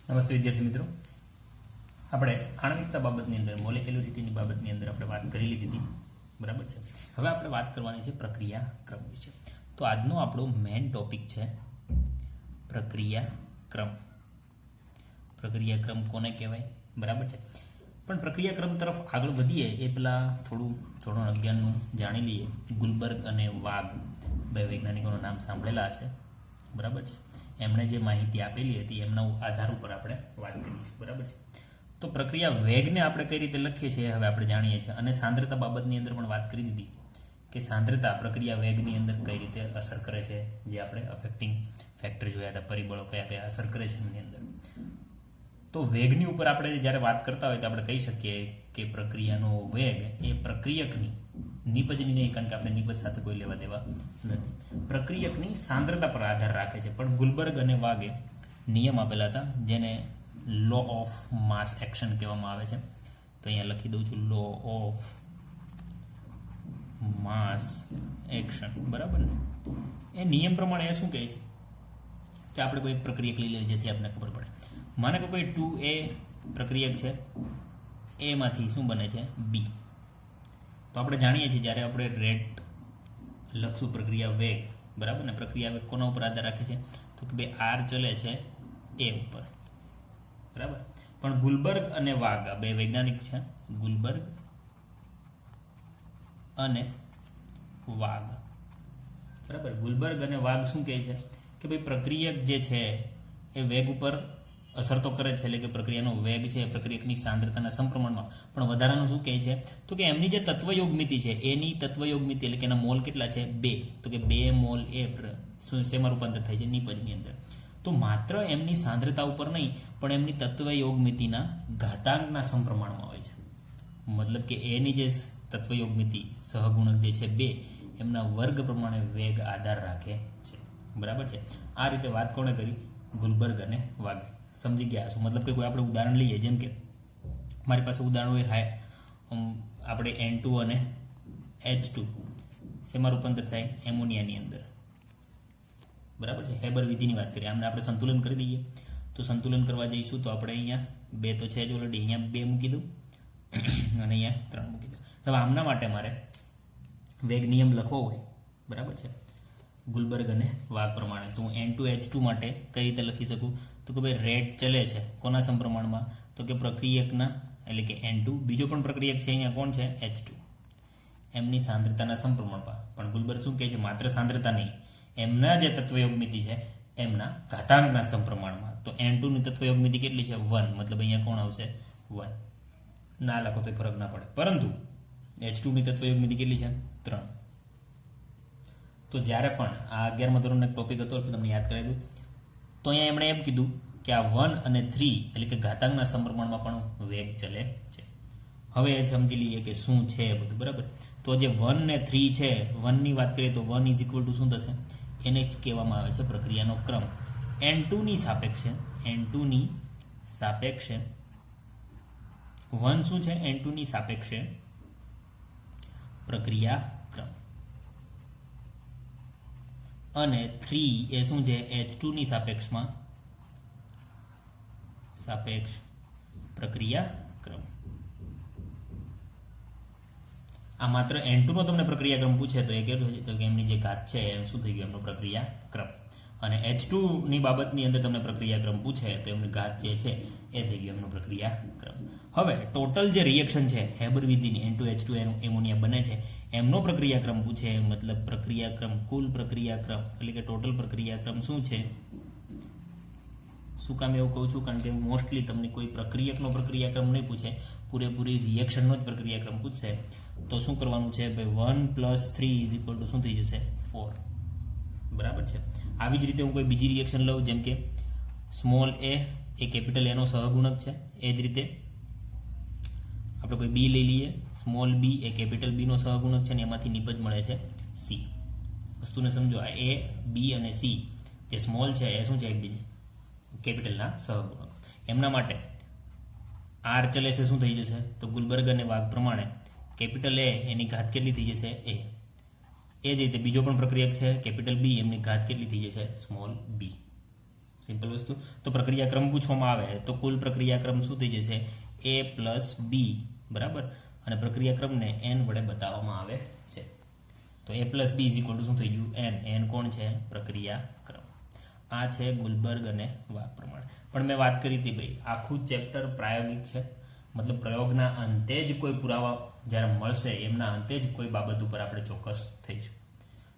નમસ્તે વિદ્યાર્થી મિત્રો, આપણે આણ્વિકતા બાબતની અંદર મોલેક્યુલરિટીની બાબતની અંદર આપણે વાત કરી લીધી હતી, બરાબર છે. હવે આપણે વાત કરવાની છે પ્રક્રિયાક્રમ વિશે. તો આજનો આપણો મેઇન ટોપિક છે પ્રક્રિયાક્રમ. પ્રક્રિયાક્રમ કોને કહેવાય, બરાબર છે. પણ પ્રક્રિયાક્રમ તરફ આગળ વધીએ એ પહેલાં થોડું અજ્ઞાનનું જાણી લઈએ. ગુલબર્ગ અને વાગ બે વૈજ્ઞાનિકોનું નામ સાંભળેલા હશે, બરાબર છે. એમણે જે માહિતી આપેલી હતી એમના આધાર ઉપર આપણે વાત કરીશું, બરાબર છે. તો પ્રક્રિયા વેગને આપણે કઈ રીતે લખીએ છીએ હવે આપણે જાણીએ છીએ, અને સાંદ્રતા બાબતની અંદર પણ વાત કરી દીધી કે સાંદ્રતા પ્રક્રિયા વેગની અંદર કઈ રીતે અસર કરે છે, જે આપણે અફેક્ટિંગ ફેક્ટર જોયા હતા, પરિબળો કયા કયા અસર કરે છે એમની અંદર. તો વેગની ઉપર આપણે જ્યારે વાત કરતા હોય તો આપણે કહી શકીએ કે પ્રક્રિયાનો વેગ એ પ્રક્રિયકની, નિપજની નહીં, કારણ કે આપણે નિપજ સાથે કોઈ લેવા દેવા નથી, પ્રક્રિયકની સાંદ્રતા પર આધાર રાખે છે. પણ ગુલબર્ગ અને વાગે નિયમ આપેલા હતા જેને લો ઓફ માસ એક્શન કહેવામાં આવે છે. તો અહીંયા લખી દઉં છું, લો ઓફ માસ એક્શન, બરાબર ને. એ નિયમ પ્રમાણે એ શું કહે છે કે આપણે કોઈ એક પ્રક્રિયક લઈ લઈએ જેથી આપણને ખબર પડે. માને કોઈ 2A પ્રક્રિયક છે, એમાંથી શું બને છે, B. તો આપણે જાણીએ છીએ જ્યારે આપણે રેટ લખશું પ્રક્રિયા વેગ, બરાબર ને. પ્રક્રિયા વેગ કોના ઉપર આધાર રાખે છે, તો કે ભાઈ આર ચલે છે એ ઉપર, બરાબર. પણ ગુલબર્ગ અને વાગ બે વૈજ્ઞાનિક છે, ગુલબર્ગ અને વાગ, બરાબર. ગુલબર્ગ અને વાગ શું કહે છે કે ભાઈ પ્રક્રિયક જે છે એ વેગ ઉપર અસર તો કરે છે, એટલે કે પ્રક્રિયાનો વેગ છે પ્રક્રિયકની સાંદ્રતાના સમપ્રમાણમાં, પણ વધારાનું શું કહે છે તો કે એમની જે તત્વયોગમિતિ છે એની તત્વયોગમિતિ એટલે કે એના મોલ કેટલા છે, 2. તો કે 2 મોલ એ શું શેમાં રૂપાંતર થાય છે, નિપજની અંદર. તો માત્ર એમની સાંદ્રતા ઉપર નહીં પણ એમની તત્વયોગમિતિના ઘાતાંકના સમપ્રમાણમાં હોય છે. મતલબ કે એની જે તત્વયોગમિતિ સહગુણક જે છે 2, એમના વર્ગ પ્રમાણે વેગ આધાર રાખે છે, બરાબર છે. આ રીતે વાત કોણે કરી, ગુલબર્ગ અને વાગે. સમજી ગયા છો. મતલબ કે કોઈ આપણે ઉદાહરણ લઈએ, જેમ કે મારી પાસે ઉદાહરણ હોય આપણે N2 અને H2 શેમાં રૂપાંતર થાય, એમોનિયાની અંદર, બરાબર છે. હેબર વિધિની વાત કરીએ, આમને આપણે સંતુલન કરી દઈએ. તો સંતુલન કરવા જઈશું તો આપણે અહીંયા 2 તો છે જ ઓલરેડી, અહીંયા 2 મૂકી દઉં અને અહીંયા 3 મૂકી દઉં. હવે આમના માટે મારે વેગ નિયમ લખવો હોય, બરાબર છે, ગુલબર્ગ અને વાગ પ્રમાણે, તો હું N2 H2 માટે કઈ રીતે લખી શકું, તો કે ભાઈ રેટ ચલે છે કોના સમપ્રમાણમાં, તો કે પ્રક્રિયકના, એટલે કે N2, બીજો પણ પ્રક્રિયક છે અહીંયા કોણ છે, H2, એમની સાંદ્રતાના સમપ્રમાણમાં. પણ ગુલબર્ગ શું કહે છે, માત્ર સાંદ્રતા નહીં, એમના જે તત્વયોગમિતિ છે એમના ઘાતાંકના સમપ્રમાણમાં. તો N2 ની તત્વયોગમિતિ કેટલી છે, 1. મતલબ અહીંયા કોણ આવશે, 1. ના લખો તો ફરક ના પડે. પરંતુ H2 ની તત્વયોગમિતિ કેટલી છે, 3. તો જ્યારે પણ આ 11મા ધોરણનો એક ટોપિક હતો તમને યાદ કરાવી દઉં, તો અહીંયા એમણે એમ કીધું કે આ 1 અને 3 એટલે કે ઘાતાંકના સમપ્રમાણમાં પણ વેગ ચલે છે. હવે એ સમજી લઈએ કે શું છે એ બધું, બરાબર. તો જે 1 ને 3 છે, 1 ની વાત કરીએ તો 1 ઇઝ ઇક્વલ ટુ શું થશે, એને જ કહેવામાં આવે છે પ્રક્રિયાનો ક્રમ. N2 ની સાપેક્ષે 1 શું છે, N2 ની સાપેક્ષે પ્રક્રિયા ક્રમ, અને 3 એ શું છે, H2 ની સાપેક્ષમાં સાપેક્ષ પ્રક્રિયા ક્રમ. આ માત્ર N2 નો તમને પ્રક્રિયાક્રમ પૂછે તો એ કેટલું છે, તો કે એમની જે ઘાત છે એમ શું થઈ ગયું, એમનો પ્રક્રિયાક્રમ. અને H2 ની બાબતની અંદર તમને પ્રક્રિયાક્રમ પૂછે તો એમની ઘાત જે છે એ થઈ ગયું એમનો પ્રક્રિયાક્રમ. હવે ટોટલ જે રિએક્શન છે હેબર વિધિની, N2H2 એમોનિયા બને છે, એમનો પ્રક્રિયાક્રમ પૂછે, મતલબ પ્રક્રિયાક્રમ, કુલ પ્રક્રિયાક્રમ, એટલે કે ટોટલ પ્રક્રિયાક્રમ શું છે. શું કામ એવું કહું છું, કારણ કે મોસ્ટલી તમને કોઈ પ્રક્રિયકનો પ્રક્રિયાક્રમ નહીં પૂછે, પૂરેપૂરી રિએક્શનનો જ પ્રક્રિયાક્રમ પૂછશે. તો શું કરવાનું છે ભાઈ, 1 + 3 ઇઝ ઇક્વલ ટુ શું થઈ જશે, 4, બરાબર છે. આવી જ રીતે હું કોઈ બીજી રિએક્શન લઉં, જેમ કે સ્મોલ a એ કેપિટલ એનો સહગુણક છે, એ જ રીતે આપણે કોઈ બી લઈ લઈએ, સ્મોલ b એ કેપિટલ b નો સહગુણક છે, ને એમાંથી નિપજ મળે છે c. વસ્તુને સમજો, આ a, b અને c જે સ્મોલ છે એ શું છે, એકબીજા કેપિટલના સહગુણક. એમના માટે આર ચલે છે શું થઈ જશે, તો ગુલબર્ગ અને વાગ પ્રમાણે કેપિટલ a એની ઘાત કેટલી થઈ જશે, a. એ જ રીતે બીજો પણ પ્રક્રિયક છે કેપિટલ B, એમની ઘાત કેટલી થઈ જશે, સ્મોલ b. સિમ્પલ વસ્તુ. તો પ્રક્રિયાક્રમ પૂછવામાં આવે તો કુલ પ્રક્રિયાક્રમ શું થઈ જશે? A પ્લસ બી, બરાબર. અને પ્રક્રિયાક્રમને n વડે બતાવવામાં આવે છે. તો A plus B is equal to શું થઈ ગયું? n કોણ છે? પ્રક્રિયાક્રમ. આ છે ગુલબર્ગ અને વાઘ પ્રમાણ. પણ મેં વાત કરી હતી ભાઈ, આખું ચેપ્ટર પ્રાયોગિક છે, મતલબ પ્રયોગના અંતે જ કોઈ પુરાવા જ્યારે મળશે એમના અંતે જ કોઈ બાબત ઉપર આપણે ચોક્કસ થઈશું.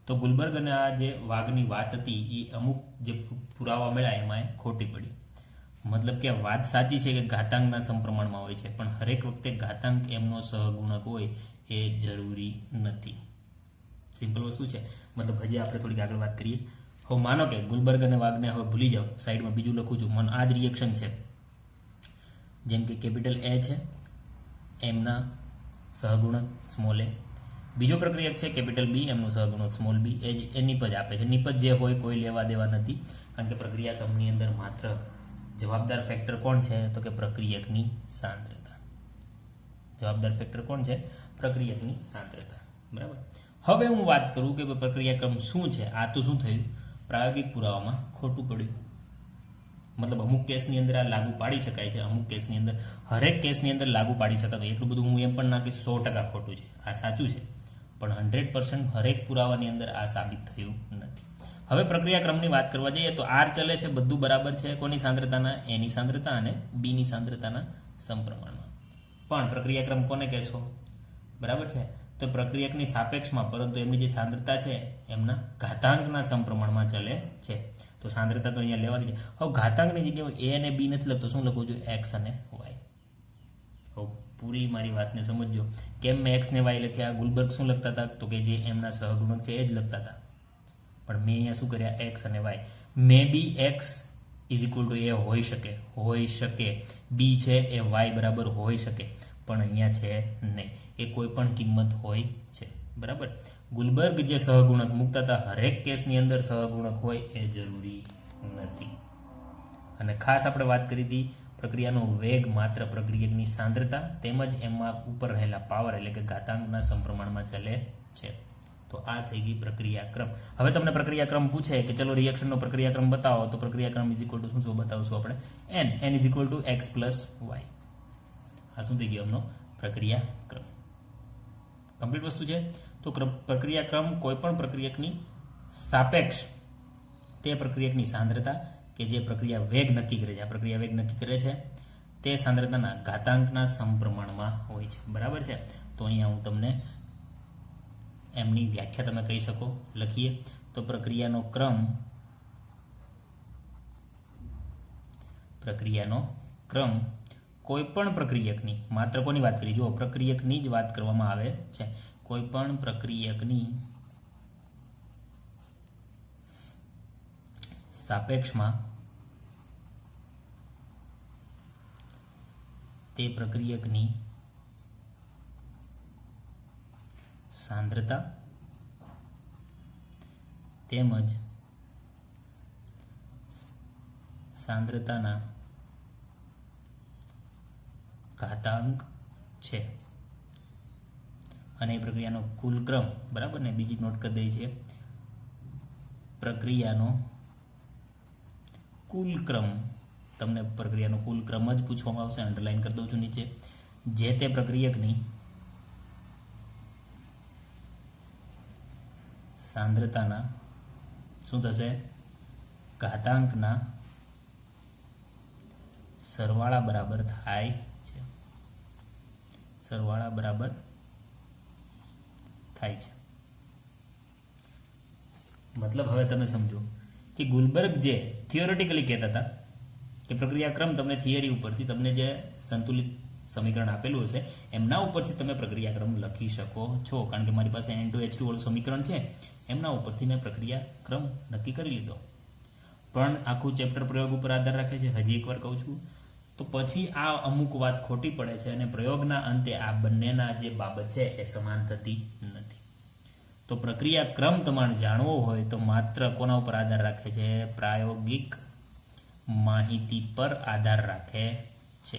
તો ગુલબર્ગ અને આ જે વાઘની વાત હતી એ અમુક જે પુરાવા મળ્યા એમાં ખોટી પડી. મતલબ કે વાત સાચી છે કે ઘાતાંકના સમપ્રમાણમાં હોય છે, પણ હરેક વખતે ઘાતાંક એમનો સહગુણક હોય એ જરૂરી નથી. સિમ્પલ વસ્તુ છે. મતલબ હજી આપણે થોડીક આગળ વાત કરીએ. હવે માનો કે ગુલબર્ગ અને વાઘને હવે ભૂલી જાઓ, સાઈડમાં બીજું લખું છું. મને આ જ રિએક્શન છે, જેમ કે કેપિટલ એ છે એમના સહગુણક સ્મોલ એ, બીજો પ્રક્રિયક છે કેપિટલ બી એમનું સહગુણક સ્મોલ બી, એ જ એ નિપજ આપે છે. નિપજ જે હોય કોઈ લેવા દેવા નથી, કારણ કે પ્રક્રિયાક્રમની અંદર માત્ર જવાબદાર ફેક્ટર કોણ છે? તો કે પ્રક્રિયકની સાંદ્રતા. જવાબદાર ફેક્ટર કોણ છે? પ્રક્રિયકની સાંદ્રતા, બરાબર. હવે હું વાત કરું કે પ્રક્રિયાક્રમ શું છે. આ તો શું થયું? પ્રાયોગિક પુરાવામાં ખોટું પડ્યું. મતલબ અમુક કેસની અંદર આ લાગુ પાડી શકાય છે, અમુક કેસની અંદર, હરેક કેસની અંદર લાગુ પાડી શકાતું. એટલું બધું હું એમ પણ ના કહીશ 100% ખોટું છે, આ સાચું છે, પણ 100% હરેક પુરાવાની અંદર આ સાબિત થયું નથી. હવે પ્રક્રિયાક્રમની વાત કરવા જઈએ તો આર ચલે છે, બધું બરાબર છે. કોની સાંદ્રતાના? એની સાંદ્રતા અને બીની સાંદ્રતાના સમપ્રમાણમાં. પણ પ્રક્રિયાક્રમ કોને કહેશો? બરાબર છે. તો પ્રક્રિયકની સાપેક્ષમાં, પરંતુ એમની જે સાંદ્રતા છે એમના ઘાતાંકના સમપ્રમાણમાં ચલે છે. તો સાંદ્રતા તો અહીંયા લેવાની છે. હવે ઘાતાંકની જગ્યાએ એ અને બી નથી લખતો, શું લખવું જોઈએ? એક્સ અને વાય. હવે પૂરી મારી વાતને સમજજો. કેમ મેં એક્સ ને વાય લખ્યા? ગુલબર્ગ શું લખતા હતા? તો કે જે એમના સહગુણક છે એ જ લખતા હતા, પણ મેં અહીંયા શું કર્યા? એક્સ અને y. Maybe x is equal to a હોઈ શકે, બી છે એ વાય બરાબર હોઈ શકે, પણ અહીંયા છે નહીં. એ કોઈ પણ કિંમત હોય છે, બરાબર. ગુલબર્ગ જે સહગુણક મૂકતા હતા, હરેક કેસની અંદર સહગુણક હોય એ જરૂરી નથી. અને ખાસ આપણે વાત કરી હતી પ્રક્રિયાનો વેગ માત્ર પ્રક્રિયકની સાંદ્રતા તેમજ એમાં ઉપર રહેલા પાવર એટલે કે ઘાતાંકના સમપ્રમાણમાં ચલે છે. તો આ થઈ ગઈ પ્રક્રિયાક્રમ. હવે તમને પ્રક્રિયાક્રમ પૂછે કે ચલો રિએક્શનનો પ્રક્રિયાક્રમ બતાવો, તો પ્રક્રિયાક્રમ ઇઝ ઇક્વલ ટુ શું બતાવશું આપણે? n is equal to x plus Y. આ શું થઈ ગયું? એમનો પ્રક્રિયાક્રમ. કમ્પ્લીટ વસ્તુ છે. તો પ્રક્રિયાક્રમ કોઈ પણ પ્રક્રિયકની સાપેક્ષ તે પ્રક્રિયકની સાંદ્રતા કે જે પ્રક્રિયા વેગ નક્કી કરે છે, આ પ્રક્રિયા વેગ નક્કી કરે છે તે સાંદ્રતાના ઘાતાંકના સમપ્રમાણમાં હોય છે, બરાબર છે. તો અહીંયા હું તમને એમની વ્યાખ્યા તમે કહી શકો, લખીએ તો પ્રક્રિયાનો ક્રમ કોઈ પણ પ્રક્રિયકની, માત્ર કોની વાત કરી? જો પ્રક્રિયકની જ વાત કરવામાં આવે છે, કોઈ પણ પ્રક્રિયકની સાપેક્ષમાં તે પ્રક્રિયકની સાંદ્રતા તેમજ સાંદ્રતાના ઘાતાંક છે અને એ પ્રક્રિયાનો કુલ ક્રમ, બરાબર ને? બીજી નોટ કરી દઈ છે, પ્રક્રિયાનો કુલ ક્રમ. તમને પ્રક્રિયાનો કુલ ક્રમ જ પૂછવામાં આવશે, અંડરલાઈન કરી દઉં છું નીચે. જે તે પ્રક્રિયકની સાંદ્રતાના શું થશે? ઘાતાંકના સરવાળા બરાબર થાય છે. સરવાળા બરાબર થાય છે. મતલબ હવે તમે સમજો કે ગુલબર્ગ જે થિયોરેટિકલી કહેતા હતા કે પ્રક્રિયાક્રમ તમને થિયરી ઉપરથી તમને જે સંતુલિત સમીકરણ આપેલું હશે એમના ઉપરથી તમે પ્રક્રિયાક્રમ લખી શકો છો, કારણ કે મારી પાસે N2H2 વાળું સમીકરણ છે, એમના ઉપરથી મેં પ્રક્રિયાક્રમ નક્કી કરી લીધો. પણ આખું ચેપ્ટર પ્રયોગ ઉપર આધાર રાખે છે, હજી એકવાર કહું છું. તો પછી આ અમુક વાત ખોટી પડે છે અને પ્રયોગના અંતે આ બંનેના જે બાબત છે એ સમાન થતી નથી. તો પ્રક્રિયાક્રમ તમારે જાણવો હોય તો માત્ર કોના ઉપર આધાર રાખે છે? પ્રાયોગિક માહિતી પર આધાર રાખે છે.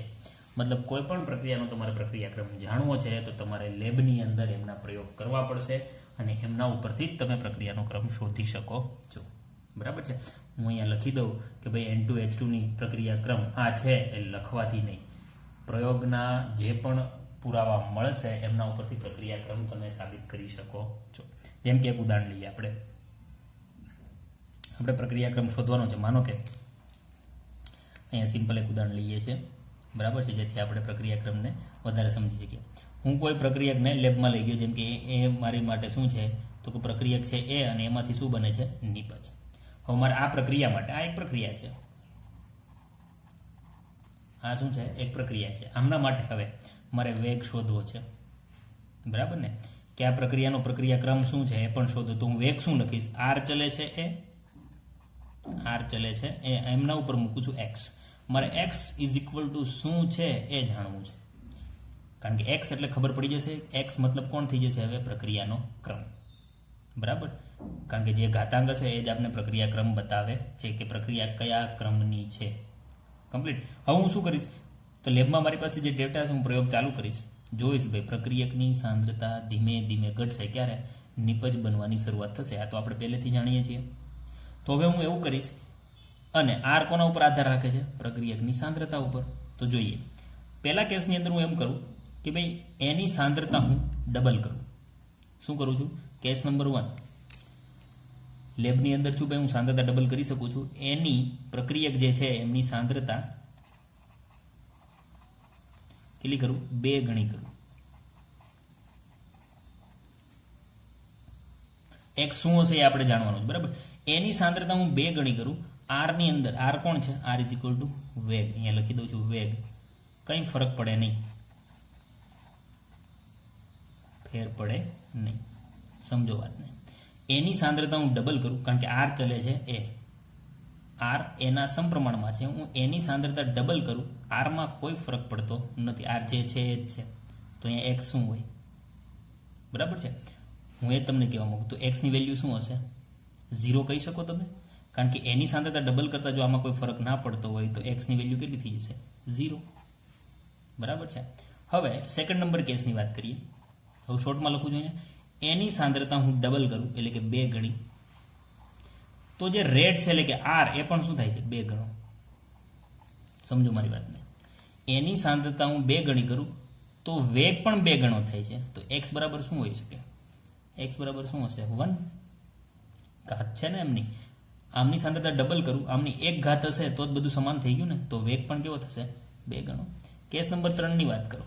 મતલબ કોઈ પણ પ્રક્રિયાનો તમારે પ્રક્રિયાક્રમ જાણવો છે તો તમારે લેબની અંદર એમના પ્રયોગ કરવા પડશે અને એમના ઉપરથી જ તમે પ્રક્રિયાનો ક્રમ શોધી શકો છો, બરાબર છે. હું અહીંયા લખી દઉં કે ભાઈ N2H2ની પ્રક્રિયા ક્રમ આ છે, એ લખવાથી નહીં, પ્રયોગના જે પણ પુરાવા મળશે એમના ઉપરથી પ્રક્રિયા ક્રમ તમે સાબિત કરી શકો છો. જેમ કે એક ઉદાહરણ લઈએ આપણે પ્રક્રિયા ક્રમ શોધવાનો છે. માનો કે અહીંયા સિમ્પલ એક ઉદાહરણ લઈએ છીએ, બરાબર છે, જેથી આપણે પ્રક્રિયા ક્રમને વધારે સમજી શકીએ. હું કોઈ પ્રક્રિયકને લેબમાં લઈ ગયો, જેમ કે એ મારી માટે શું છે તો કે પ્રક્રિયક છે એ, અને એમાંથી શું બને છે? નિપજ. હવે મારે આ પ્રક્રિયા માટે, આ એક પ્રક્રિયા છે, આ શું છે? એક પ્રક્રિયા છે. આમના માટે હવે મારે વેગ શોધવો છે, બરાબર ને, કે આ પ્રક્રિયાનો પ્રક્રિયા ક્રમ શું છે એ પણ શોધો. તો હું વેગ શું લખીશ? આર ચલે છે એ, આર ચલે છે એ, એમના ઉપર મૂકું છું એક્સ. મારે એક્સ ઇઝ ઇક્વલ ટુ શું છે એ જાણવું છે, કારણ કે એક્સ એટલે ખબર પડી જશે. એક્સ મતલબ કોણ થઈ જશે હવે? પ્રક્રિયાનો ક્રમ, બરાબર, કારણ કે જે ઘાતાંક હશે એ જ આપણે પ્રક્રિયા ક્રમ બતાવે છે કે પ્રક્રિયા કયા ક્રમની છે. કમ્પ્લીટ. હવે હું શું કરીશ તો લેબમાં મારી પાસે જે ડેટા છે હું પ્રયોગ ચાલુ કરીશ, જોઈશ ભાઈ પ્રક્રિયકની સાંદ્રતા ધીમે ધીમે ઘટશે, ક્યારે? નિપજ બનવાની શરૂઆત થશે. આ તો આપણે પહેલેથી જાણીએ છીએ. તો હવે હું એવું કરીશ, અને આર કોના ઉપર આધાર રાખે છે? પ્રક્રિયકની સાંદ્રતા ઉપર. તો જોઈએ, પહેલા કેસની અંદર હું એમ કરું કે ભાઈ એની સાંદ્રતા હું ડબલ કરું. શું કરું છું? કેસ નંબર 1, લેબની અંદર છું ભાઈ, હું સાંદ્રતા ડબલ કરી શકું છું. એની પ્રક્રિયક જે છે એમની સાંદ્રતા કેટલી કરું? 2 ગણી કરું. એક્સ શું હશે એ આપણે જાણવાનું છે, બરાબર. એની સાંદ્રતા હું 2 ગણી કરું. આર ની અંદર, આર કોણ છે? આર ઇઝ ઇક્વલ ટુ વેગ. અહીંયા લખી દઉં છું વેગ. કંઈ ફરક પડે નહીં, ફેર પડે નહીં. સમજો વાતને. એની સાંદ્રતા હું ડબલ કરું, કારણ કે આર ચલે છે એ, આર એના સમપ્રમાણમાં છે. હું એની સાંદ્રતા ડબલ કરું, આરમાં કોઈ ફરક પડતો નથી, આર જે છે એ જ છે. તો અહીંયા એક્સ શું હોય? બરાબર છે, હું એ તમને કહેવા માંગુ. તો એક્સની વેલ્યુ શું હશે? 0 કહી શકો તમે, કારણ કે એની સાંદ્રતા ડબલ કરતાં જો આમાં કોઈ ફરક ના પડતો હોય તો એક્સની વેલ્યુ કેટલી થઈ જશે? 0. બરાબર છે. હવે સેકન્ડ નંબર કેસની વાત કરીએ. હવે શોર્ટમાં લખું છું અહીંયા, એની સાંદ્રતા હું ડબલ કરું, એટલે કે 2 ગણી. તો જે રેટ છે એટલે કે આર એ પણ શું થાય છે? 2 ગણો. સમજો મારી વાતને. એની સાંદ્રતા હું 2 ગણી કરું તો વેગ પણ 2 ગણો થાય છે. તો એક્સ બરાબર શું હોઈ શકે? એક્સ બરાબર શું હશે? 1. ઘાત છે ને એમની, આમની સાંદ્રતા ડબલ કરું, આમની 1 ઘાત હશે તો જ બધું સમાન થઈ ગયું ને. તો વેગ પણ કેવો થશે? 2 ગણો. કેસ નંબર 3 ની વાત કરો,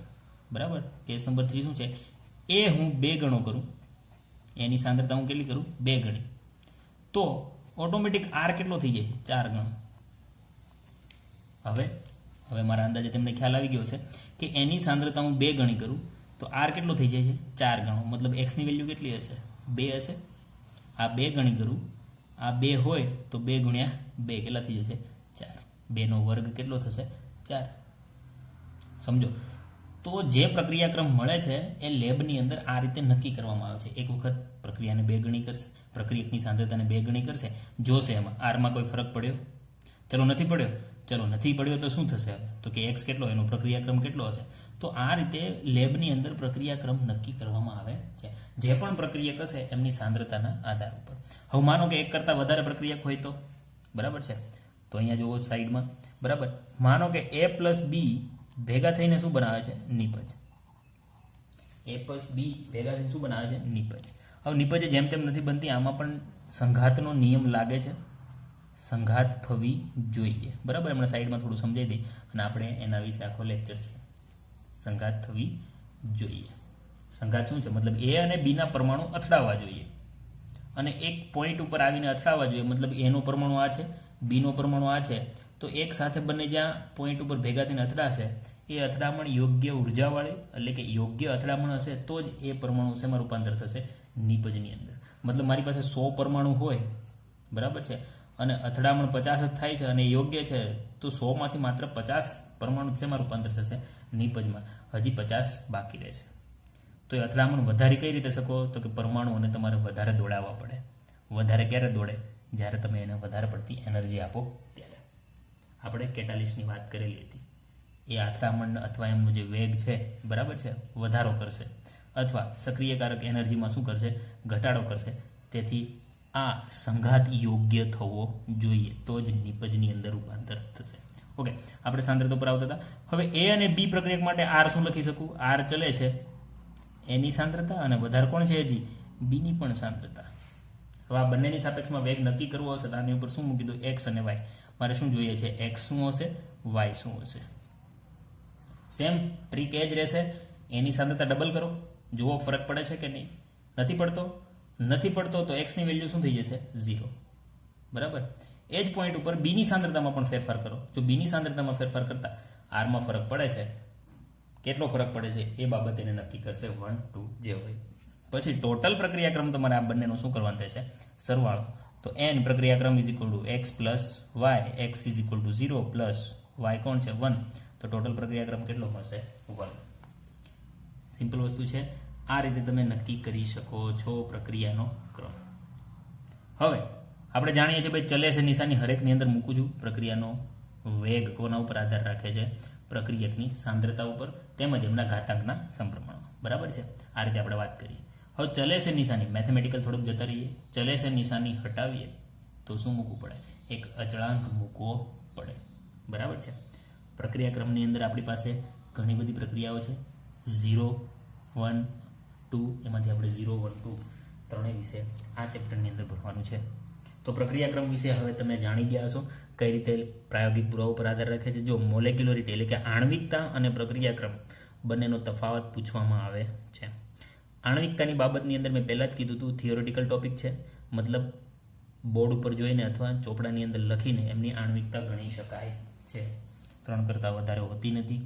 બરાબર. કેસ નંબર 3 શું છે? એ હું 2 ગણો કરું, એની સાંદ્રતા હું કેટલી કરું? 2 ગણી. તો ઓટોમેટિક આર કેટલો થઈ જાય છે? 4 ગણો. હવે મારા અંદાજે તમને ખ્યાલ આવી ગયો છે કે એની સાંદ્રતા હું 2 ગણી કરું તો આર કેટલો થઈ જાય છે? 4 ગણો. મતલબ એક્સની વેલ્યુ કેટલી હશે? 2 હશે. આ 2 ગણી કરું, આ 2 હોય તો 2 ગુણ્યા 2 કેટલા થઈ જશે? 4. 2 નો વર્ગ કેટલો થશે? 4. સમજો. તો જે પ્રક્રિયાક્રમ મળે છે એ લેબની અંદર આ રીતે નક્કી કરવામાં આવે છે. એક વખત પ્રક્રિયાને 2 ગણી કરશે, પ્રક્રિયકની સાંદ્રતાને 2 ગણી કરશે, જોશે એમાં આરમાં કોઈ ફરક પડ્યો? ચલો નથી પડ્યો. ચલો નથી પડ્યો તો શું થશે હવે? તો કે એક્સ કેટલો, એનો પ્રક્રિયાક્રમ કેટલો હશે? તો આ રીતે લેબની અંદર પ્રક્રિયાક્રમ નક્કી કરવામાં આવે છે, જે પણ પ્રક્રિયક હશે એમની સાંદ્રતાના આધાર ઉપર. હવે માનો કે એક કરતાં વધારે પ્રક્રિયક હોય તો, બરાબર છે. તો અહીંયા જુઓ સાઈડમાં, બરાબર. માનો કે A પ્લસ બી ભેગા થઈને શું બનાવે છે? નિપજ. A પ્લસ બી ભેગા થઈને શું બનાવે છે? નિપજ. હવે નિપજ જેમ તેમ નથી બનતી, આમાં પણ સંઘાતનો નિયમ લાગે છે, સંઘાત થવી જોઈએ, બરાબર. હમણાં સાઈડમાં થોડું સમજાવી દઈએ અને આપણે એના વિશે આખો લેક્ચર છે. સંઘાત થવી જોઈએ. સંઘાત શું છે? મતલબ એ અને બીના પરમાણુ અથડાવવા જોઈએ, અને એક પોઈન્ટ ઉપર આવીને અથડાવવા જોઈએ. મતલબ એનો પરમાણુ આ છે, બીનો પરમાણુ આ છે, તો એક સાથે બંને જ્યાં પોઈન્ટ ઉપર ભેગા થઈને અથડાશે એ અથડામણ યોગ્ય ઉર્જાવાળી, એટલે કે યોગ્ય અથડામણ હશે તો જ એ પરમાણુ શેમાં રૂપાંતર થશે? નિપજની અંદર. મતલબ મારી પાસે 100 પરમાણુ હોય, બરાબર છે, અને અથડામણ 50 જ થાય છે અને યોગ્ય છે, તો 100 માંથી માત્ર 50 પરમાણુ શેમાં રૂપાંતર થશે? નિપજમાં. હજી 50 બાકી રહેશે. તો એ અથડામણ વધારી કઈ રીતે શકો? તો કે પરમાણુઓને તમારે વધારે દોડાવવા પડે. વધારે ક્યારે દોડે? જ્યારે તમે એને વધારે પડતી એનર્જી આપો ત્યારે. આપણે કેટાલિસ્ટની વાત કરેલી હતી. એ અથડામણ અથવા એમનો જે વેગ છે, બરાબર છે, વધારો કરશે, અથવા સક્રિયકારક એનર્જીમાં શું કરશે? ઘટાડો કરશે. તેથી આ સંઘાત યોગ્ય થવો જોઈએ, તો જ નિપજની અંદર રૂપાંતર થશે. ઓકે, આપણે સાંદ્રતા પર આવતા હતા. હવે એ અને બી પ્રક્રિયક માટે આર શું લખી શકું? આર ચલે છે એની સાંદ્રતા અને વધારે કોણ છે હજી? બીની પણ સાંદ્રતા. હવે આ બંનેની સાપેક્ષમાં વેગ નક્કી કરવો હશે તો આની ઉપર શું મૂકી દો? એક્સ અને વાય. મારે શું જોઈએ છે? એક્સ શું હશે, વાય શું હશે. સેમ ટ્રીક એ જ રહેશે. એની સાંદ્રતા ડબલ કરો, જુઓ ફરક પડે છે કે નહીં. નથી પડતો? નથી પડતો તો એક્સની વેલ્યુ શું થઈ જશે? 0. બરાબર. એ જ પોઈન્ટ ઉપર બીની સાંદ્રતામાં પણ ફેરફાર કરો. જો બીની સાંદ્રતામાં ફેરફાર કરતા આરમાં ફરક પડે છે, કેટલો ફરક પડે છે એ બાબત એને નક્કી કરશે 1, 2 જે હોય. પછી ટોટલ પ્રક્રિયાક્રમ તમારે આ બંનેનું શું કરવાનું રહેશે? સરવાળો. તો એન પ્રક્રિયાક્રમ is equal to x plus y, x is equal to 0 plus y કોણ છે? 1. તો ટોટલ પ્રક્રિયાક્રમ કેટલો મળશે? 1. સિમ્પલ વસ્તુ છે. આ રીતે તમે નક્કી કરી શકો છો પ્રક્રિયાનો ક્રમ. હવે આપણે જાણીએ છીએ ભાઈ ચલે છે નિશાની હરેકની અંદર મૂકું છું. પ્રક્રિયાનો વેગ કોના ઉપર આધાર રાખે છે? પ્રક્રિયકની સાંદ્રતા ઉપર તેમજ એમના ઘાતાંકના સમપ્રમાણમાં. બરાબર છે. આ રીતે આપણે વાત કરીએ. હવે ચલે છે નિશાની મેથેમેટિકલ થોડુંક જતા રહીએ. ચલે છે નિશાની હટાવીએ તો શું મૂકવું પડે? એક અચળાંક મૂકવો પડે. બરાબર છે. પ્રક્રિયાક્રમની અંદર આપણી પાસે ઘણી બધી પ્રક્રિયાઓ છે. 0, 1, 2 એમાંથી આપણે 0, 1, 2 ત્રણેય વિશે આ ચેપ્ટરની અંદર ભણવાનું છે. તો પ્રક્રિયાક્રમ વિશે હવે તમે જાણી ગયા છો કઈ રીતે પ્રાયોગિક પુરાવા પર આધાર રાખે છે. જો મોલેક્યુલરિટી એટલે કે આણ્વિકતા અને પ્રક્રિયાક્રમ બંનેનો તફાવત પૂછવામાં આવે છે. આણ્વિકતાની બાબતની અંદર મેં પહેલાં જ કીધું હતું થિયોરિટિકલ ટોપિક છે, મતલબ બોર્ડ ઉપર જોઈને અથવા ચોપડાની અંદર લખીને એમની આણ્વિકતા ગણી શકાય છે. 3 કરતાં વધારે હોતી નથી.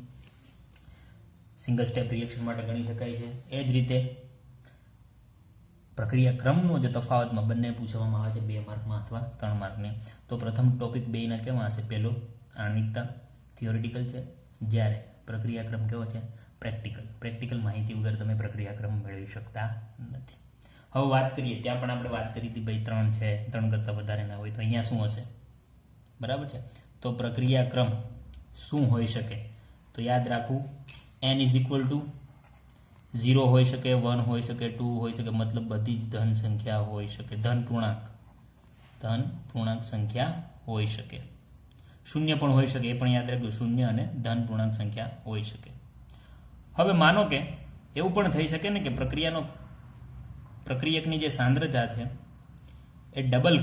સિંગલ સ્ટેપ રિએક્શન માટે ગણી શકાય છે. એ જ રીતે પ્રક્રિયાક્રમનો જે તફાવતમાં બંને પૂછવામાં આવે છે 2 માર્કમાં અથવા 3 માર્કને. તો પ્રથમ ટોપિક 2ના કેવા હશે? પહેલો આણ્વિકતા થિયોરિટિકલ છે, જ્યારે પ્રક્રિયાક્રમ કેવો છે? પ્રેક્ટિકલ માહિતી વગર તમે પ્રક્રિયાક્રમ મેળવી શકતા નથી. હવે વાત કરીએ, ત્યાં પણ આપણે વાત કરી હતી ભાઈ 3 છે, 3 કરતાં વધારે ના હોય તો અહીંયા શું હશે? બરાબર છે. તો પ્રક્રિયાક્રમ શું હોઈ શકે? તો યાદ રાખવું n ઇઝ ઇક્વલ ટુ 0 હોઈ શકે, 1 હોઈ શકે, 2 હોઈ શકે, મતલબ બધી જ ધન સંખ્યા હોઈ શકે. ધન પૂર્ણાંક સંખ્યા હોઈ શકે. શૂન્ય પણ હોઈ શકે, એ પણ યાદ રાખજો. શૂન્ય અને ધન પૂર્ણાંક સંખ્યા હોઈ શકે. હવે માનો કે એવું પણ થઈ શકે ને કે પ્રક્રિયકની જે સાંદ્રતા છે એ ડબલ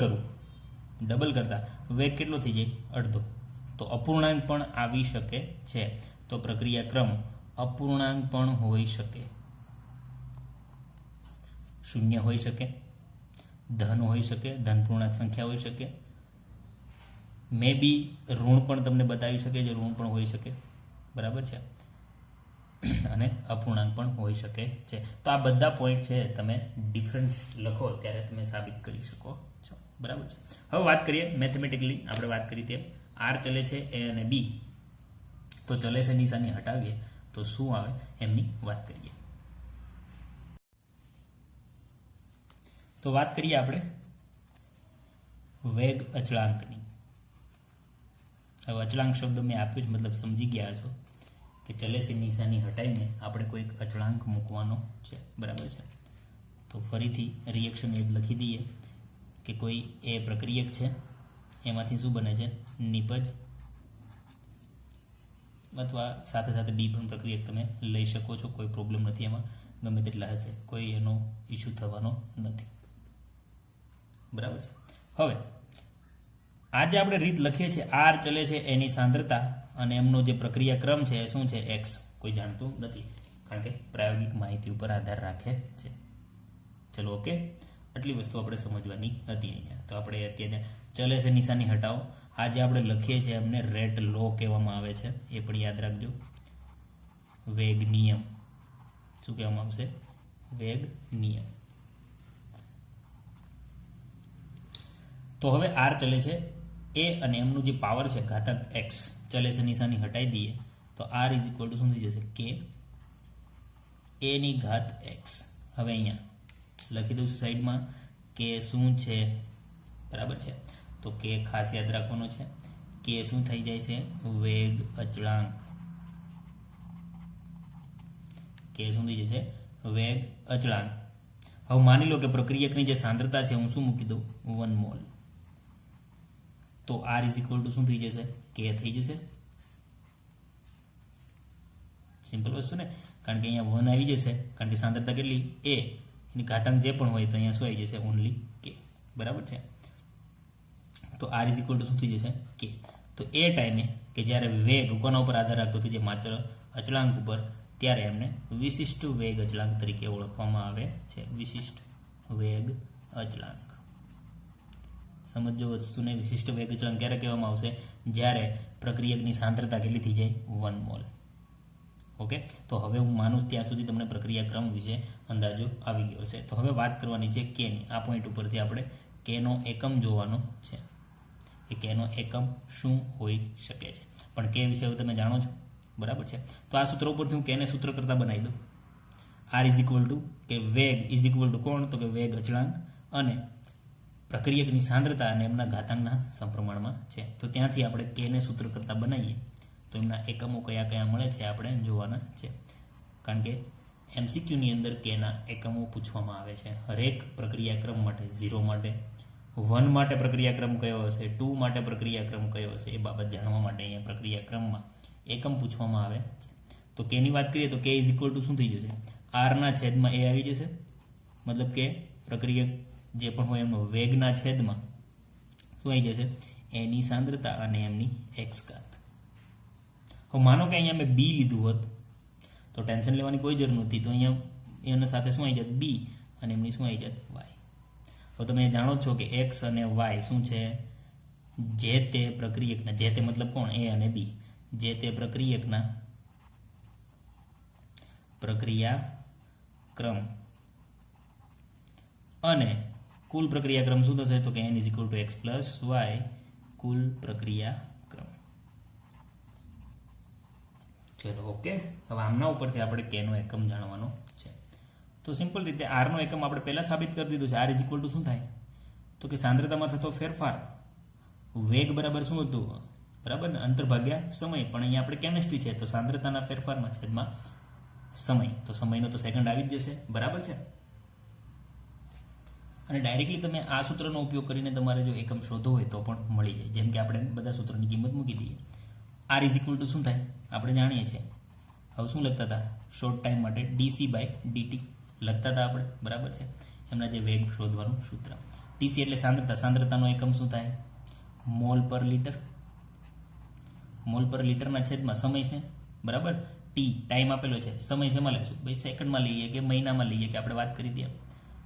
કરતા વેગ કેટલો થઈ જાય? અડધો. તો અપૂર્ણાંક પણ આવી શકે છે. તો પ્રક્રિયાક્રમ અપૂર્ણાંક પણ હોઈ શકે. શૂન્ય હોઈ શકે, ધન હોઈ શકે, ધન પૂર્ણાંક સંખ્યા હોઈ શકે, મે બી ઋણ પણ તમને બતાવી શકે છે, ઋણ પણ હોઈ શકે. બરાબર છે. અને અપૂર્ણાંક પણ હોઈ શકે છે. તો આ બધા પોઈન્ટ છે તમે ડિફરન્સ લખો ત્યારે તમે સાબિત કરી શકો છો. બરાબર છે. હવે વાત કરીએ મેથેમેટિકલી. આપણે વાત કરી તેમ આર ચલે છે એ અને બી, તો ચલે છે નિશાની હટાવીએ તો શું આવે એમની વાત કરીએ. તો વાત કરીએ આપણે વેગ અચળાંકની. હવે અચળાંક શબ્દ મેં આપ્યો જ, મતલબ સમજી ગયા છો કે ચલે છે નિશાની હટાવીને આપણે કોઈક અચળાંક મૂકવાનો છે. બરાબર છે. તો ફરીથી રિએક્શન એ લખી દઈએ કે કોઈ એ પ્રક્રિયક છે, એમાંથી શું બને છે? નિપજ, અથવા સાથે સાથે ડી પણ પ્રક્રિયક તમે લઈ શકો છો. કોઈ પ્રોબ્લેમ નથી એમાં, ગમે તેટલા હશે, કોઈ એનો ઇસ્યુ થવાનો નથી. બરાબર છે. હવે આજે આપણે રીત લખીએ છીએ આર ચલે છે એની સાંદ્રતા અને એમનો જે પ્રક્રિયાક્રમ છે એ શું છે? એક્સ. કોઈ જાણતું નથી, કારણ કે પ્રાયોગિક માહિતી ઉપર આધાર રાખે છે. ચલો ઓકે, આટલી વસ્તુ આપણે સમજવાની હતી અહીંયા. તો આપણે અત્યારે ચલે છે નિશાની હટાવો. આ જે આપણે લખીએ છીએ એમને રેટ લો કહેવામાં આવે છે, એ પણ યાદ રાખજો. વેગ નિયમ શું કહેવામાં આવશે? વેગ નિયમ. તો હવે આર ચલે છે એ અને એમનું જે પાવર છે ઘાતાંક એક્સ, ચલે છે નિશાની હટાવી દઈએ તો આર ઇઝ ઇક્વલ ટુ શું થઈ જશે? કે એ ની ઘાત એક્સ. હવે અહીંયા લખી દઉં છું સાઈડમાં કે શું છે? બરાબર છે. તો કે ખાસ યાદ રાખવાનો છે કે શું થઈ જાય છે? વેગ અચળાંક. કે શું થઈ જશે? વેગ અચળાંક. હવે માની લો કે પ્રક્રિયકની જે સાંદ્રતા છે હું શું મૂકી દઉં 1 મોલ, તો R ઇઝ ઇક્વલ ટુ શું થઈ જશે? K થઈ જશે. સિમ્પલ વસ્તુ ને, કારણ કે અહીંયા 1 આવી જશે, કારણ કે સાંદ્રતા કેટલી? A, એની ઘાતાંક જે પણ હોય તો અહીંયા શું આવી જશે? Only K. બરાબર છે. તો R ઇઝ ઇક્વલ ટુ શું થઈ જશે? K. તો એ ટાઈમે કે જ્યારે વેગ કોના ઉપર આધાર રાખતો હતો? જે માત્ર અચળાંક ઉપર, ત્યારે એમને વિશિષ્ટ વેગ અચળાંક તરીકે ઓળખવામાં આવે છે. વિશિષ્ટ વેગ અચળાંક. સમજો વસ્તુને. વિશિષ્ટ વેગ અચળાંક ક્યારે કહેવામાં આવશે? જ્યારે પ્રક્રિયકની સાંદ્રતા કેટલી થઈ જાય? 1 મોલ. ઓકે, તો હવે હું માનું ત્યાં સુધી તમને પ્રક્રિયાક્રમ વિશે અંદાજો આવી ગયો છે. તો હવે વાત કરવાની છે કેની. આ પોઈન્ટ ઉપરથી આપણે કેનો એકમ જોવાનો છે. એ કેનો એકમ શું હોઈ શકે છે? પણ કે વિશે હવે તમે જાણો છો, બરાબર છે. તો આ સૂત્ર ઉપરથી હું કેને સૂત્ર કરતા બનાવી દઉં. આર ઇઝ ઇક્વલ ટુ કે વેગ ઇઝ ઇક્વલ ટુ કોણ? તો કે વેગ અચળાંક અને પ્રક્રિયકની સાંદ્રતા અને એમના ઘાતાંકના સમપ્રમાણમાં છે. તો ત્યાંથી આપણે કેને સૂત્ર કરતા બનાવીએ તો એમના એકમો કયા કયા મળે છે આપણે જોવાના છે. કારણ કે એમસીક્યુની અંદર કેના એકમો પૂછવામાં આવે છે. હરેક પ્રક્રિયાક્રમ માટે 0 માટે, 1 માટે પ્રક્રિયાક્રમ કયો હશે, 2 માટે પ્રક્રિયાક્રમ કયો હશે, એ બાબત જાણવા માટે અહીંયા પ્રક્રિયાક્રમમાં એકમ પૂછવામાં આવે છે. તો કેની વાત કરીએ તો કે ઇઝ ઇક્વલ ટુ શું થઈ જશે? આરના છેદમાં એ આવી જશે. મતલબ કે પ્રક્રિયક જે પણ હોય એમનો વેગના છેદમાં શું આવી જશે? એની સાંદ્રતા અને એમની એક્સ ઘાત. હવે માનો કે અહીંયા મેં બી લીધું હોત તો ટેન્શન લેવાની કોઈ જરૂર નહોતી. તો અહીંયા એના સાથે શું આવી જાત? બી, અને એમની શું આવી જાત? વાય. હવે તમે જાણો છો કે એક્સ અને વાય શું છે? જે તે પ્રક્રિયકના, જે તે મતલબ કોણ? એ અને બી. જે તે પ્રક્રિયકના પ્રક્રિયાક્રમ અને કુલ પ્રક્રિયાક્રમ શું થશે? તો કે n is equal to x plus y, કુલ પ્રક્રિયાક્રમ. ચલો ઓકે. હવે આમના ઉપરથી આપણે કેનો એકમ જાણવાનો છે. તો સિમ્પલ રીતે આરનો એકમ આપણે પહેલાં સાબિત કરી દીધું છે. આર ઇઝ ઇક્વલ ટુ શું થાય? તો કે સાંદ્રતામાં થતો ફેરફાર. વેગ બરાબર શું હતું? બરાબર ને, અંતર ભાગ્યા સમય. પણ અહીંયા આપણે કેમિસ્ટ્રી છે તો સાંદ્રતાના ફેરફારમાં છેદમાં સમય. તો સમયનો તો સેકન્ડ આવી જ જશે. બરાબર છે. અને ડાયરેક્ટલી તમે આ સૂત્રનો ઉપયોગ કરીને તમારે જો એકમ શોધવો હોય તો પણ મળી જાય. જેમ કે આપણે બધા સૂત્રની કિંમત મૂકી દઈએ. આર ઇઝ ઇક્વલ ટુ શું થાય? આપણે જાણીએ છીએ. હવે શું લખતા હતા? શોર્ટ ટાઈમ માટે ડીસી બાય ડીટી લખતા હતા આપણે. બરાબર છે. એમના જે વેગ શોધવાનું સૂત્ર. ડીસી એટલે સાંદ્રતા. સાંદ્રતાનો એકમ શું થાય? Mall per litre. મોલ પર લીટરના છેદમાં સમય છે. બરાબર. ટી ટાઈમ આપેલો છે. સમય શેમાં લઈશું? ભાઈ સેકન્ડમાં લઈએ કે મહિનામાં લઈએ કે આપણે વાત કરી દઈએ.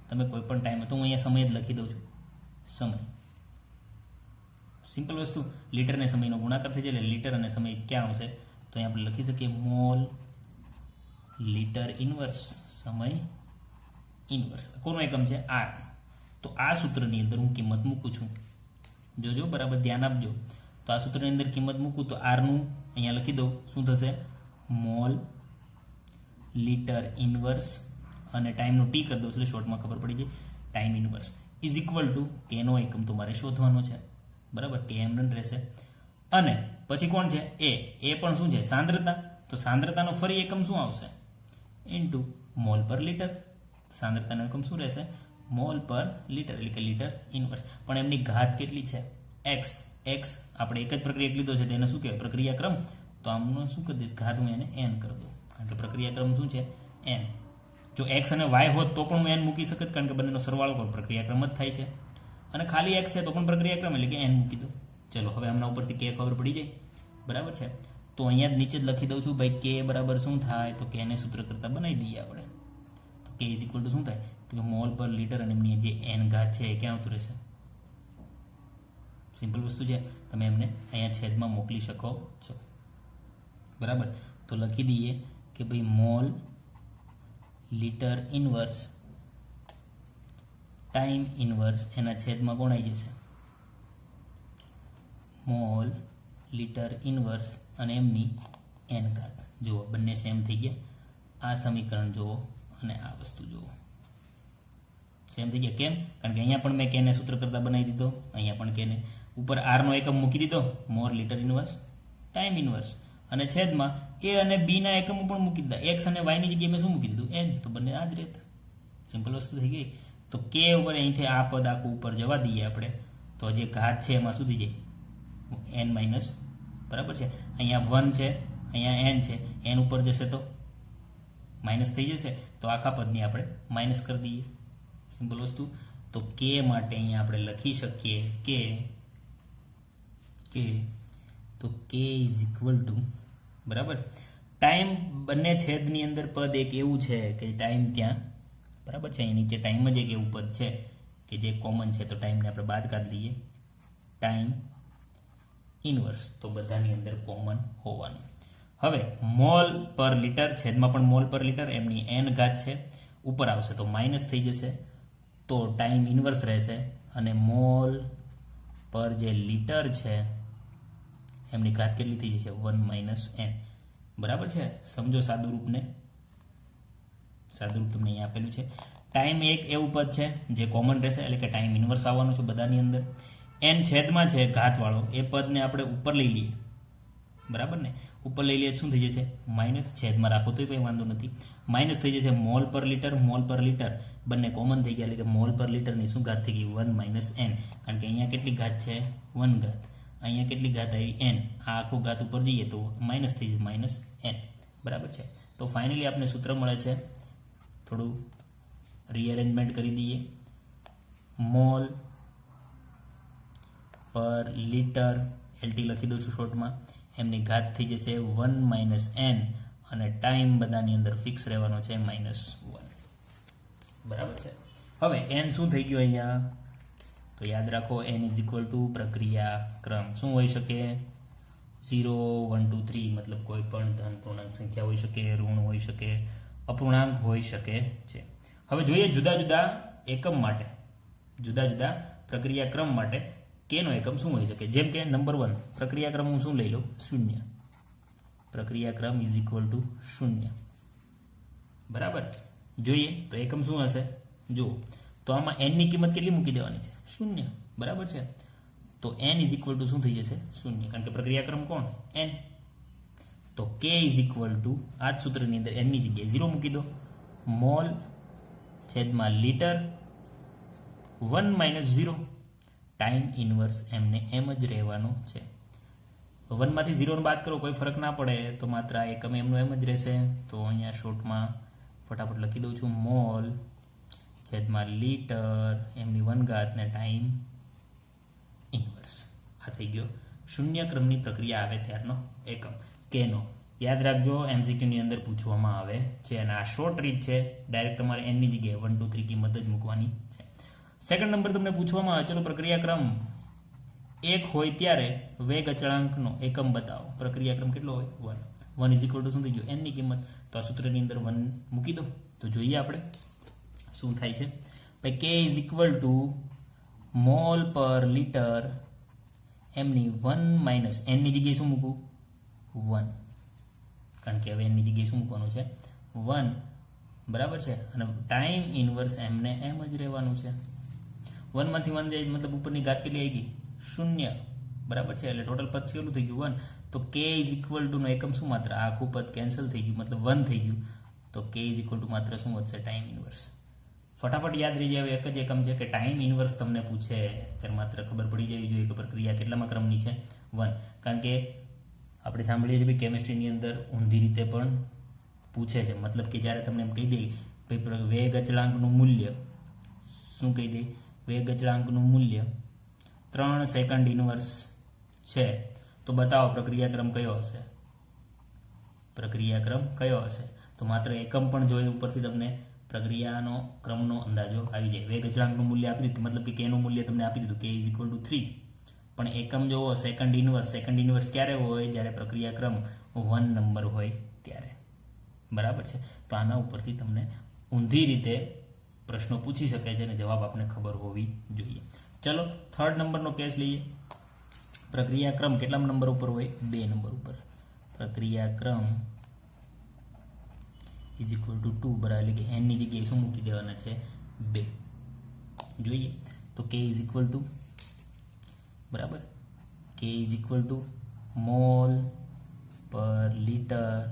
તમે કોઈ પણ ટાઈમ, તો હું અહીંયા સમય જ લખી દઉં છું. સમય. સિમ્પલ વસ્તુ. લીટર અને સમયનો ગુણાકાર થઈ જાય એટલે લીટર અને સમય ક્યાં આવશે? તો અહીંયા આપણે લખી શકીએ મોલ લીટર ઇનવર્સ સમય ઇનવર્સ. કોનો એકમ છે? આર. તો આ સૂત્રની અંદર હું કિંમત મૂકું છું. જોજો, બરાબર ધ્યાન આપજો. તો આ સૂત્રની અંદર કિંમત મૂકું તો આરનું અહીંયા લખી દઉં. શું થશે? મોલ લીટર ઇનવર્સ અને ટાઈમનું ટી કરી દો એટલે શોર્ટમાં ખબર પડી જાય. Time inverse is equal to કેનો એકમ તમારે શોધવાનો છે. બરાબર. કે એમ રન રહેશે. અને પછી કોણ છે? એ પણ શું છે? સાંદ્રતા. તો સાંદ્રતાનો ફરી એકમ શું આવશે? Into mall per litre. સાંદ્રતાનો એકમ શું રહેશે? મોલ પર લીટર, એટલે કે લીટર ઇનવર્સ. પણ એમની ઘાત કેટલી છે? એક્સ. એક્સ આપણે એક જ પ્રક્રિયા લીધો છે તેને શું કહેવાય? પ્રક્રિયાક્રમ. તો આમનો શું કરી દઈશ? ઘાત હું એને એન કરી દઉં. કારણ કે પ્રક્રિયાક્રમ શું છે? એન. જો એક્સ અને વાય હોત તો પણ હું એન મૂકી શકત, કારણ કે બંનેનો સરવાળો કરો પ્રક્રિયાક્રમ જ થાય છે. અને ખાલી એક્સ છે તો પણ પ્રક્રિયાક્રમ, એટલે કે એન મૂકી દો. ચલો હવે આમના ઉપરથી કે ખબર પડી જાય. બરાબર છે. તો અહીંયા જ નીચે જ લખી દઉં છું ભાઈ કે બરાબર શું થાય? તો કે એને સૂત્ર કરતાં બનાવી દઈએ આપણે. તો કે ઇઝ ઇક્વલ ટુ શું થાય? તો કે મોલ પર લીટર અને એમની જે એન ઘાત છે એ ક્યાં આવતું રહેશે? સિમ્પલ વસ્તુ છે. તમે એમને અહીંયા છેદમાં મોકલી શકો છો. બરાબર. તો લખી દઈએ કે ભાઈ mall litre inverse time inverse એના છેદમાં કોણ આવી જશે? મોલ લીટર ઇનવર્સ અને એમની એન ઘાત. જુઓ બંને સેમ થઈ ગયા. આ સમીકરણ જુઓ અને આ વસ્તુ જુઓ સેમ થઈ ગયા. કેમ? કારણ કે અહીંયા પણ મેં કેને સૂત્ર કરતા બનાવી દીધો, અહીંયા પણ કેને. ઉપર આરનો એકમ મૂકી દીધો, mall litre inverse time inverse, અને છેદમાં એ અને બીના એકમો પણ મૂકી દીધા. એક્સ અને વાયની જગ્યાએ મેં શું મૂકી દીધું? એન. તો બંને આ જ રહેતા. સિમ્પલ વસ્તુ થઈ ગઈ. તો કે ઉપર અહીંથી આ પદ આખું ઉપર જવા દઈએ આપણે, તો જે ઘાત છે એમાં શું થઈ જાય, n માઇનસ, બરાબર છે. અહીંયા 1 છે, અહીંયા n છે, n ઉપર જશે તો માઇનસ થઈ જશે, તો આખા પદની આપણે માઇનસ કરી દઈએ, સિમ્પલ વસ્તુ. તો કે માટે અહીંયા આપણે લખી શકીએ કે તો કે ઇઝ ઇક્વલ ટુ, બરાબર, ટાઈમ બંને છેદની અંદર પદ એક એવું છે કે ટાઈમ ત્યાં, બરાબર છે, અહીં નીચે ટાઈમ જ એક એવું પદ છે કે જે કોમન છે, તો ટાઈમને આપણે બાદ કાઢી દઈએ, ટાઈમ ઇનવર્સ, તો બધાની અંદર કોમન હોવાનું. હવે મોલ પર લીટર, છેદમાં પણ મોલ પર લીટર, એમની n ઘાત છે, ઉપર આવશે તો માઇનસ થઈ જશે, તો ટાઈમ ઇનવર્સ રહેશે, અને મોલ પર જે લીટર છે એમની ઘાત કેટલી થઈ જશે, 1 માઇનસ n, બરાબર છે. સમજો સાદું રૂપને, સાદું રૂપ તમને અહીંયા આપેલું છે. ટાઈમ એક એવું પદ છે જે કોમન રહેશે, એટલે કે ટાઈમ ઇનવર્સ આવવાનું છે બધાની અંદર. n છેદમાં છે ઘાતવાળો, એ પદને આપણે ઉપર લઈ લઈએ, બરાબર ને, ઉપર લઈ લઈએ શું થઈ જશે, માઇનસ, છેદમાં રાખો તો કંઈ વાંધો નથી, માઇનસ થઈ જશે. મોલ પર લીટર બંને કોમન થઈ ગયા, એટલે કે મોલ પર લીટરની શું ઘાત થઈ ગઈ, 1 માઇનસ n, કારણ કે અહીંયા કેટલી ઘાત છે, 1 ઘાત, અહીંયા કેટલી ઘાત આવી, n, આ આખું ઘાત ઉપર જઈએ તો માઇનસ થઈ જશે, માઇનસ n, બરાબર છે. તો ફાઇનલી આપણે સૂત્ર મળે છે, થોડું રીઅરેન્જમેન્ટ કરી દઈએ, મોલ પર લીટર, એલટી લખી દઉં છું શોર્ટમાં, એમની ઘાત થઈ જશે 1 માઇનસ n, અને ટાઈમ બધાની અંદર ફિક્સ રહેવાનો છે -1, બરાબર છે. હવે n શું થઈ ગયું અહીંયા, તો યાદ રાખો n ઇઝ ઇક્વલ ટુ પ્રક્રિયા ક્રમ શું હોઈ શકે, 0 1 2 3, મતલબ કોઈ પણ ધન પૂર્ણાંક સંખ્યા હોઈ શકે, ઋણ હોઈ શકે, અપૂર્ણાંક હોઈ શકે છે. હવે જોઈએ જુદા જુદા એકમ માટે, જુદા જુદા પ્રક્રિયા ક્રમ માટે કેનો એકમ શું હોઈ શકે. જેમ કે નંબર 1 પ્રક્રિયા ક્રમ હું શું લઈ લઉં, 0, પ્રક્રિયા ક્રમ ઇઝ ઇક્વલ ટુ 0, બરાબર. જોઈએ તો એકમ શું હશે, જુઓ તો આમાં n ની કિંમત કેટલી મૂકી દેવાની છે, 0, બરાબર છે. તો n ઇઝ ઇક્વલ ટુ શું થઈ જશે, 0, કારણ કે પ્રક્રિયા ક્રમ કોણ, n. તો k ઇઝ ઇક્વલ ટુ આ જ સૂત્રની અંદર n ની જગ્યાએ 0 મૂકી દો, મોલ છેદમાં લીટર 1 માઇનસ 0, ટાઈમ ઇનવર્સ એમને એમ જ રહેવાનું છે. 1 માંથી 0 બાદ કરો કોઈ ફરક ના પડે, તો માત્ર આ એકમ એમનું એમ જ રહેશે. તો અહીંયા શોર્ટમાં ફટાફટ લખી દઉં છું, મોલ છેદમાં લીટર એમની 1 ઘાત ને ટાઈમ ઇનવર્સ. આ થઈ ગયો શૂન્ય ક્રમની પ્રક્રિયા આવે ત્યારનો એકમ કેનો. યાદ રાખજો એમસીક્યુની અંદર પૂછવામાં આવે છે, અને આ શોર્ટ રીત છે, ડાયરેક્ટ તમારે n ની જગ્યાએ 1 2 3 કિંમત જ મૂકવાની છે. સેકન્ડ નંબર તમને પૂછવામાં આવે, ચલો પ્રક્રિયાક્રમ 1 હોય ત્યારે વેગ અચળાંકનો એકમ બતાવો. પ્રક્રિયાક્રમ કેટલો હોય, 1. 1 ઇઝ ઇક્વલ ટુ શું થઈ ગયું, n ની કિંમત, તો આ સૂત્રની અંદર 1 મૂકી દો. તો જોઈએ આપણે શું થાય છે. ભાઈ k is equal to mole per litre એમની 1 માઇનસ n ની જગ્યાએ શું મૂકવું, 1, કારણ કે હવે n ની જગ્યાએ શું મૂકવાનું છે, 1, બરાબર છે. અને ટાઈમ ઇનવર્સ એમને એમ જ રહેવાનું છે. 1 માંથી 1 જાય મતલબ ઉપરની ઘાત કેટલી આવી ગઈ, 0, બરાબર છે. એટલે ટોટલ પદ કેટલું થઈ ગયું, 1. તો k ઇઝ ઇક્વલ ટુ નો એકમ શું, માત્ર આખું પદ કેન્સલ થઈ ગયું, મતલબ 1 થઈ ગયું. તો k ઇઝ ઇક્વલ ટુ માત્ર શું વધશે, ટાઈમ ઇનવર્સ. ફટાફટ યાદ રહી જાય, એક જ એકમ છે કે ટાઈમ ઇનવર્સ તમને પૂછે ત્યારે માત્ર ખબર પડી જવી જોઈએ કે પ્રક્રિયા કેટલામાં ક્રમની છે, 1. કારણ કે આપણે સાંભળીએ છીએ કે કેમિસ્ટ્રીની અંદર ઊંધી રીતે પણ પૂછે છે, મતલબ કે જ્યારે તમને એમ કહી દે ભાઈ વેગ અચળાંકનું મૂલ્ય, શું કહી દે, વેગ અચળાંકનું મૂલ્ય 3 સેકન્ડ ઇનવર્સ છે, તો બતાવો પ્રક્રિયાક્રમ કયો હશે, પ્રક્રિયાક્રમ કયો હશે. તો માત્ર એકમ પણ જોઈએ ઉપરથી તમને પ્રક્રિયાનો ક્રમનો અંદાજો આવી જાય. વેગ અચળાંકનું મૂલ્ય આપી દીધું, મતલબ કે કેનું મૂલ્ય તમને આપી દીધું, k ઇઝ ઇક્વલ ટુ 3, પણ એકમ જોવો સેકન્ડ ઇનવર્સ ક્યારે હોય, જ્યારે પ્રક્રિયાક્રમ 1 નંબર હોય ત્યારે, બરાબર છે. તો આના ઉપરથી તમને ઊંધી રીતે પ્રશ્નો પૂછી શકે છે અને જવાબ આપણે ખબર હોવી જોઈએ. ચલો થર્ડ નંબરનો કેસ લઈએ. પ્રક્રિયાક્રમ કેટલા નંબર ઉપર હોય, 2 નંબર ઉપર. પ્રક્રિયાક્રમ ઇઝ ઇક્વલ ટુ 2, બરાબર, એટલે કે n ની જગ્યાએ શું મૂકી દેવાના છે, 2. જોઈએ તો k ઇઝ ઇક્વલ ટુ, બરાબર, k is equal to mole per litre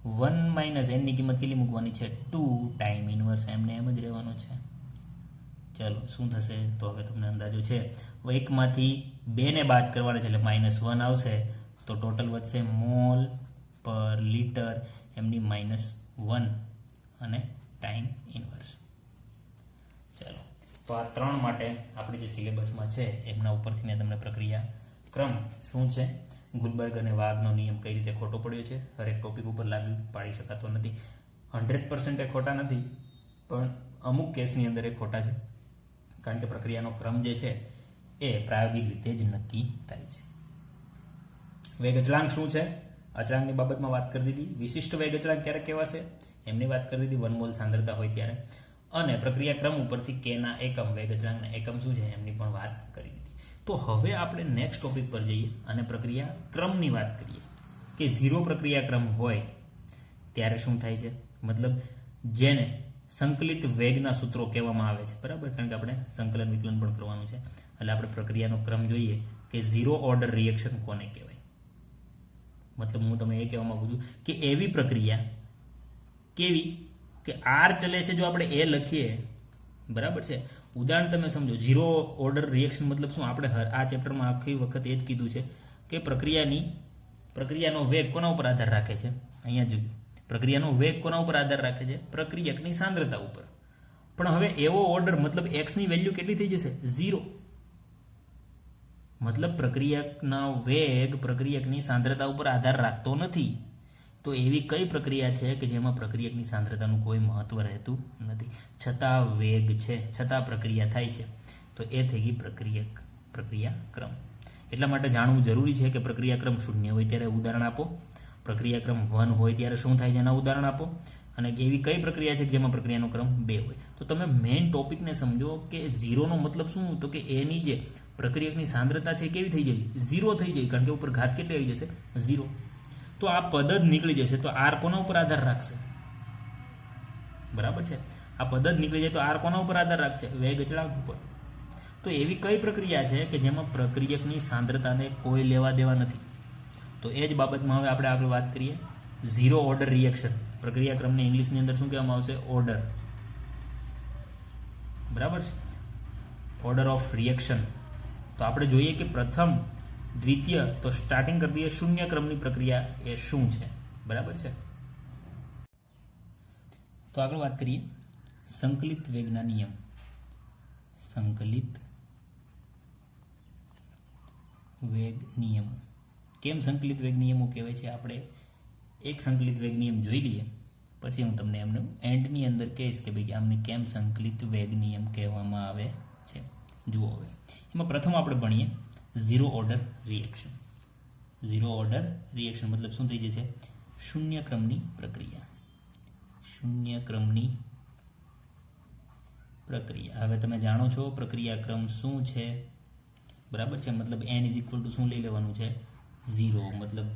1 minus એનની કિંમત કેટલી મૂકવાની છે 2 ટાઈમ ઇનવર્સ એમને એમ જ રહેવાનું છે. ચલો શું થશે તો હવે તમને અંદાજો છે. એકમાંથી 2 ને બાદ કરવાના છે એટલે -1 આવશે તો ટોટલ વધશે મોલ પર લીટર એમની -1 અને ટાઈમ ઇનવર્સ. ચાલો તો આ 3 માટે આપણે જે સિલેબસમાં છે એમના ઉપરથી મેં તમને પ્રક્રિયા ક્રમ શું છે, ગુલબર્ગ અને વાઘનો નિયમ કઈ રીતે ખોટો પડ્યો છે, હરેક ટોપિક ઉપર લાગુ પાડી શકાતો નથી. 100% એ ખોટા નથી, પણ અમુક કેસની અંદર એ ખોટા છે, કારણ કે પ્રક્રિયાનો ક્રમ જે છે એ પ્રાયોગિક રીતે જ નક્કી થાય છે. વેગ અચળાંક શું છે? અચળાંકની બાબતમાં વાત કરી દીધી. વિશિષ્ટ વેગ અચળાંક ક્યારે કહેવાશે એમની વાત કરી દીધી, 1 મોલ સાંદ્રતા હોય ત્યારે. અને પ્રક્રિયા ક્રમ ઉપરથી કેના એકમ, વેગ અચળાંકના એકમ શું છે એમની પણ વાત કરી દીધી. તો હવે આપણે નેક્સ્ટ ટોપિક પર જઈએ અને પ્રક્રિયા ક્રમની વાત કરીએ કે 0 પ્રક્રિયા ક્રમ હોય ત્યારે શું થાય છે, મતલબ જેને સંકલિત વેગના સૂત્રો કહેવામાં આવે છે, બરાબર, કારણ કે આપણે સંકલન વિકલન પણ કરવાનું છે. એટલે આપણે પ્રક્રિયાનો ક્રમ જોઈએ કે 0 ઓર્ડર રિએક્શન કોને કહેવાય. મતલબ હું તમને એ કહેવા માંગુ છું કે એવી પ્રક્રિયા કેવી કે આર ચલે છે જો આપણે એ લખીએ, બરાબર છે. ઉદાહરણ તમે સમજો, 0 ઓર્ડર રિએક્શન મતલબ શું? આપણે આ ચેપ્ટરમાં આખી વખત એ જ કીધું છે કે પ્રક્રિયાનો વેગ કોના ઉપર આધાર રાખે છે? અહીંયા જોયું, પ્રક્રિયાનો વેગ કોના ઉપર આધાર રાખે છે? પ્રક્રિયકની સાંદ્રતા ઉપર. પણ હવે એવો ઓર્ડર મતલબ એક્સની વેલ્યુ કેટલી થઈ જશે? 0. મતલબ પ્રક્રિયકનો વેગ પ્રક્રિયકની સાંદ્રતા ઉપર આધાર રાખતો નથી. તો એવી કઈ પ્રક્રિયા છે કે જેમાં પ્રક્રિયકની સાંદ્રતાનું કોઈ મહત્વ રહેતું નથી, છતાં વેગ છે, છતાં પ્રક્રિયા થાય છે, તો એ થઈ ગઈ પ્રક્રિયાક્રમ. એટલા માટે જાણવું જરૂરી છે કે પ્રક્રિયાક્રમ 0 હોય ત્યારે ઉદાહરણ આપો, પ્રક્રિયાક્રમ 1 હોય ત્યારે શું થાય છે એના ઉદાહરણ આપો, અને એવી કઈ પ્રક્રિયા છે જેમાં પ્રક્રિયાનો ક્રમ 2 હોય. તો તમે મેઇન ટોપિકને સમજો કે 0નો મતલબ શું? તો કે એની જે પ્રક્રિયકની સાંદ્રતા છે કેવી થઈ જાય? 0 થઈ જાય, કારણ કે ઉપર ઘાત કેટલી આવી જશે? 0. તો આ પદ જ નીકળી જશે, તો આર કોના ઉપર આધાર રાખશે? બરાબર છે, આ પદ જ નીકળી જાય તો આર કોના ઉપર આધાર રાખશે? વેગ અચળાંક ઉપર. તો એવી કઈ પ્રક્રિયા છે કે જેમાં પ્રક્રિયકની સાંદ્રતાને કોઈ લેવા દેવા નથી? તો એ જ બાબતમાં હવે આપણે આગળ વાત કરીએ. 0 ઓર્ડર રિએક્શન, પ્રક્રિયાક્રમને ઇંગ્લિશની અંદર શું કહેવામાં આવશે? ઓર્ડર. બરાબર છે, ઓર્ડર ઓફ રિએક્શન. તો આપણે જોઈએ કે પ્રથમ, દ્વિતીય, તો સ્ટાર્ટિંગ કરી દઈએ 0 ક્રમની પ્રક્રિયા એ શું છે, બરાબર છે. તો આગળ વાત કરીએ સંકલિત વેગના નિયમ. સંકલિત વેગ નિયમો. કેમ સંકલિત વેગ નિયમો કહેવાય છે? આપણે એક સંકલિત વેગ નિયમ જોઈ લઈએ, પછી હું તમને એમનું એન્ડની અંદર કહીશ કે ભાઈ આમને કેમ સંકલિત વેગ નિયમ કહેવામાં આવે છે. જુઓ, હવે એમાં પ્રથમ આપણે ભણીએ 0 ઓર્ડર રિએક્શન. 0 ઓર્ડર રિએક્શન મતલબ શું થઈ જશે? 0 ક્રમની પ્રક્રિયા. 0 ક્રમની પ્રક્રિયા. હવે તમે જાણો છો પ્રક્રિયા ક્રમ શું છે, બરાબર છે. મતલબ n = શું લઈ લેવાનું છે? 0. મતલબ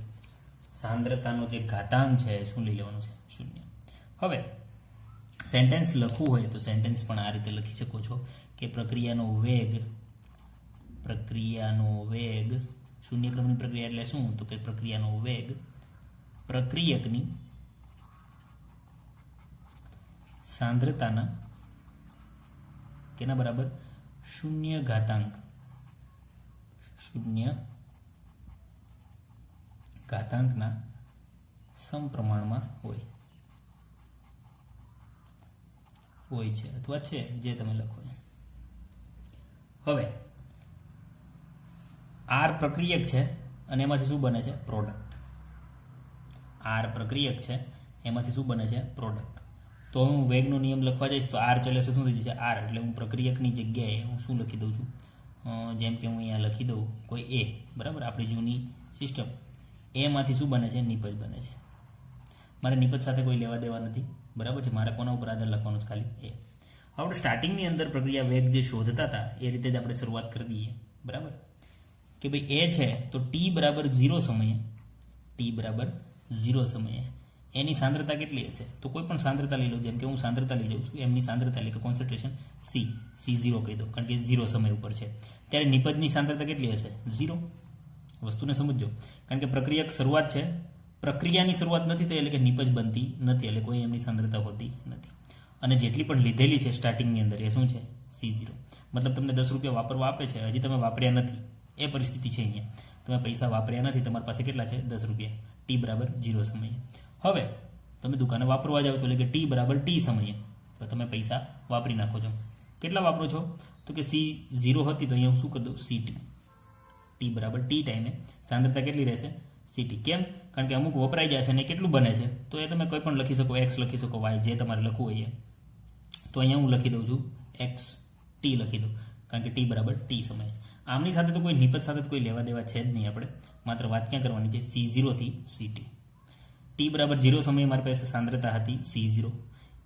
સાંદ્રતાનો જે ઘાતાંક છે શું લઈ લેવાનું છે? 0. હવે સેન્ટેન્સ લખવું હોય તો સેન્ટેન્સ પણ આ રીતે લખી શકો છો કે પ્રક્રિયાનો વેગ 0 ક્રમની પ્રક્રિયા એટલે શું? તો કે પ્રક્રિયાનો વેગ પ્રક્રિયકની સાંદ્રતાના કેના બરાબર? 0 ઘાતાંકના સમપ્રમાણમાં હોય છે અથવા છે, જે તમે લખો. હવે આર પ્રક્રિયક છે અને એમાંથી શું બને છે? પ્રોડક્ટ. આર પ્રક્રિયક છે, એમાંથી શું બને છે? પ્રોડક્ટ. તો હું વેગનો નિયમ લખવા જઈશ તો આર ચલે શું થઈ જશે? આર. એટલે હું પ્રક્રિયકની જગ્યાએ હું શું લખી દઉં છું? જેમ કે હું અહીંયા લખી દઉં કોઈ એ, બરાબર, આપણી જૂની સિસ્ટમ. એમાંથી શું બને છે? નિપજ બને છે. મારે નિપજ સાથે કોઈ લેવા દેવા નથી, બરાબર છે. મારે કોના ઉપર આધાર લખવાનું છે? ખાલી એ. આપણે સ્ટાર્ટિંગની અંદર પ્રક્રિયા વેગ જે શોધતા હતા એ રીતે જ આપણે શરૂઆત કરી દઈએ, બરાબર, કે ભાઈ એ છે તો t બરાબર 0 સમયે એની સાંદ્રતા કેટલી હશે? તો કોઈ પણ સાંદ્રતા લઈ લો, જેમ કે હું સાંદ્રતા લઈ જાઉં છું, એમની સાંદ્રતા એટલે કે કોન્સન્ટ્રેશન C0 કહી દો, કારણ કે 0 સમય ઉપર છે. ત્યારે નિપજની સાંદ્રતા કેટલી હશે? 0. વસ્તુને સમજો, કારણ કે પ્રક્રિયક શરૂઆત છે પ્રક્રિયાની શરૂઆત નથી થઈ એટલે કે નિપજ બનતી નથી, એટલે કોઈ એમની સાંદ્રતા હોતી નથી. અને જેટલી પણ લીધેલી છે સ્ટાર્ટિંગની અંદર એ શું છે C0. મતલબ તમને 10 રૂપિયા વાપરવા આપે છે, હજી તમે વાપર્યા નથી, એ પરિસ્થિતિ છે અહીંયા. તમે પૈસા વાપર્યા નથી, તમારી પાસે કેટલા છે 10 રૂપિયા, t બરાબર 0 સમયે. હવે તમે દુકાને વાપરવા જાઓ છો એટલે કે t બરાબર t સમયે, તો તમે પૈસા વાપરી નાખો છો. કેટલા વાપરો છો તો કે C0 હતી તો અહીંયા હું શું કરી દઉં CT, t બરાબર t ટાઈમે સાંદ્રતા કેટલી રહેશે CT. કેમ? કારણ કે અમુક વપરાઈ જાય છે અને કેટલું બને છે તો એ તમે કોઈ પણ લખી શકો, x લખી શકો, y જે તમારે લખવું હોય. તો અહીંયા હું લખી દઉં છું x t લખી દઉં, કારણ કે t બરાબર t સમય છે. આમની સાથે તો કોઈ નિપજ સાથે તો કોઈ લેવા દેવા છે જ નહીં, આપણે માત્ર વાત ક્યાં કરવાની છે C0 થી CT. t બરાબર 0 સમયે મારી પાસે સાંદ્રતા હતી C0,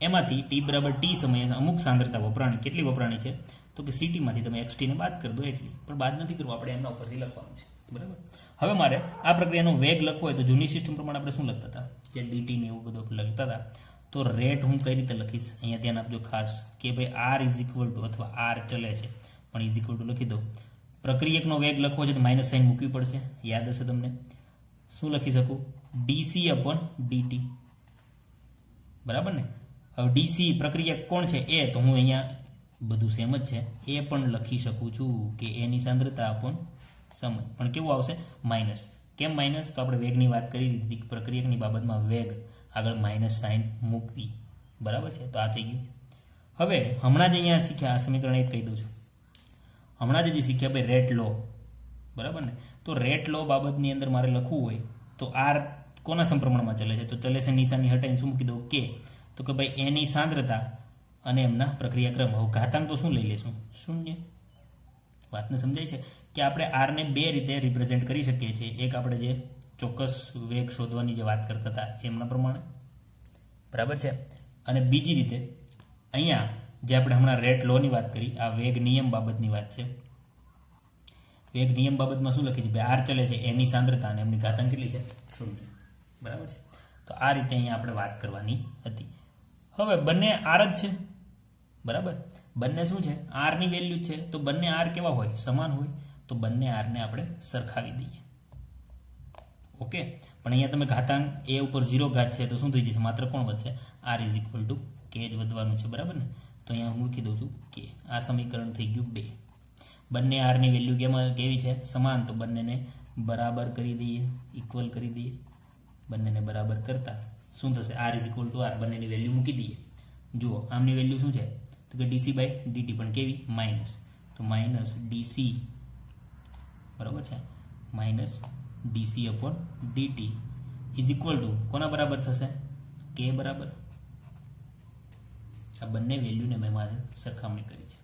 એમાંથી t બરાબર t સમયે અમુક સાંદ્રતા વપરાણી. કેટલી વપરાણી છે તો કે CT માંથી તમે xt ને બાદ કરી દો એટલી, પણ બાદ નથી કરવું, આપણે એમના ઉપરથી લખવાનું છે, બરાબર. હવે મારે આ પ્રક્રિયાનો વેગ લખવો હોય તો જૂની સિસ્ટમ પ્રમાણે આપણે શું લખતા હતા, જે dt ને એવું બધું આપણે લખતા હતા, તો રેટ હું કઈ રીતે લખીશ અહીંયા ધ્યાન આપજો ખાસ, કે ભાઈ r ઇઝ ઇક્વલ ટુ, અથવા r ચલે છે પણ ઇઝ ઇક્વલ ટુ લખી દો. પ્રક્રિયકનો વેગ લખવો છે તો માઇનસ સાઇન મૂકવી પડશે, યાદ હશે તમને. શું લખી શકું dc અપોન dt, બરાબર ને. હવે dc પ્રક્રિયક કોણ છે એ, તો હું અહીંયા બધું સેમ જ છે, એ પણ લખી શકું છું કે એની સાંદ્રતા અપોન સમય, પણ કેવું આવશે માઇનસ. કેમ માઇનસ? તો આપણે વેગની વાત કરી દીધી, પ્રક્રિયકની બાબતમાં વેગ આગળ માઇનસ સાઇન મૂકવી, બરાબર છે. તો આ થઈ ગયું. હવે હમણાં જ અહીંયા શીખ્યા, આ સમીકરણ એક કહી દઉં છું, હમણાં જ શીખ્યા ભાઈ રેટ લો, બરાબર ને. તો રેટ લો બાબતની અંદર મારે લખવું હોય તો r કોના સમપ્રમાણમાં ચલે છે, તો ચલે છે નિશાની હટાવીને શું મૂકી દઉં કે, તો કે ભાઈ એની સાંદ્રતા અને એમના પ્રક્રિયાક્રમ. હવે ઘાતાંક તો શું લઈ લેશું 0. વાતને સમજાય છે કે આપણે r ને બે રીતે રિપ્રેઝેન્ટ કરી શકીએ છીએ. એક આપણે જે ચોક્કસ વેગ શોધવાની જે વાત કરતા હતા એમના પ્રમાણે, બરાબર છે. અને બીજી રીતે અહીંયા જે આપણે હમણાં રેટ લોની વાત કરી, આ વેગ નિયમ બાબતની વાત છે. વેગ નિયમ બાબતમાં શું લખી છે ભાઈ, r ચલે છે એની સાંદ્રતા અને એમની ઘાતાંક કેટલી છે 0, બરાબર છે. તો આ રીતે અહીંયા આપણે વાત કરવાની હતી. હવે બંને r જ છે, બરાબર. બંને શું છે r ની વેલ્યુ છે, તો બંને r કેવા હોય સમાન હોય, તો બંને r ને આપણે સરખાવી દઈએ, ઓકે. પણ અહીંયા તમે ઘાતાંક a ઉપર 0 ઘાત છે તો શું થઈ જશે, માત્ર કોણ વધશે r is equal two k જ વધવાનું છે, બરાબર ને. તો અહીંયા હું લખી દઉં છું કે આ સમીકરણ થઈ ગયું 2. બંને r ની વેલ્યુ કેવી છે સમાન, તો બંનેને બરાબર કરી દઈએ, ઇક્વલ કરી દઈએ. બંનેને બરાબર કરતા શું થશે, r is equal two r, બંનેની વેલ્યુ મૂકી દઈએ. જુઓ આમની વેલ્યુ શું છે તો કે dc બાય dt, પણ કેવી માઇનસ, તો માઇનસ dc, બરાબર છે, minus dc upon dt is equal two કોના બરાબર થશે k બરાબર. આ બંને વેલ્યુને મેં મારે સરખામણી કરી છે.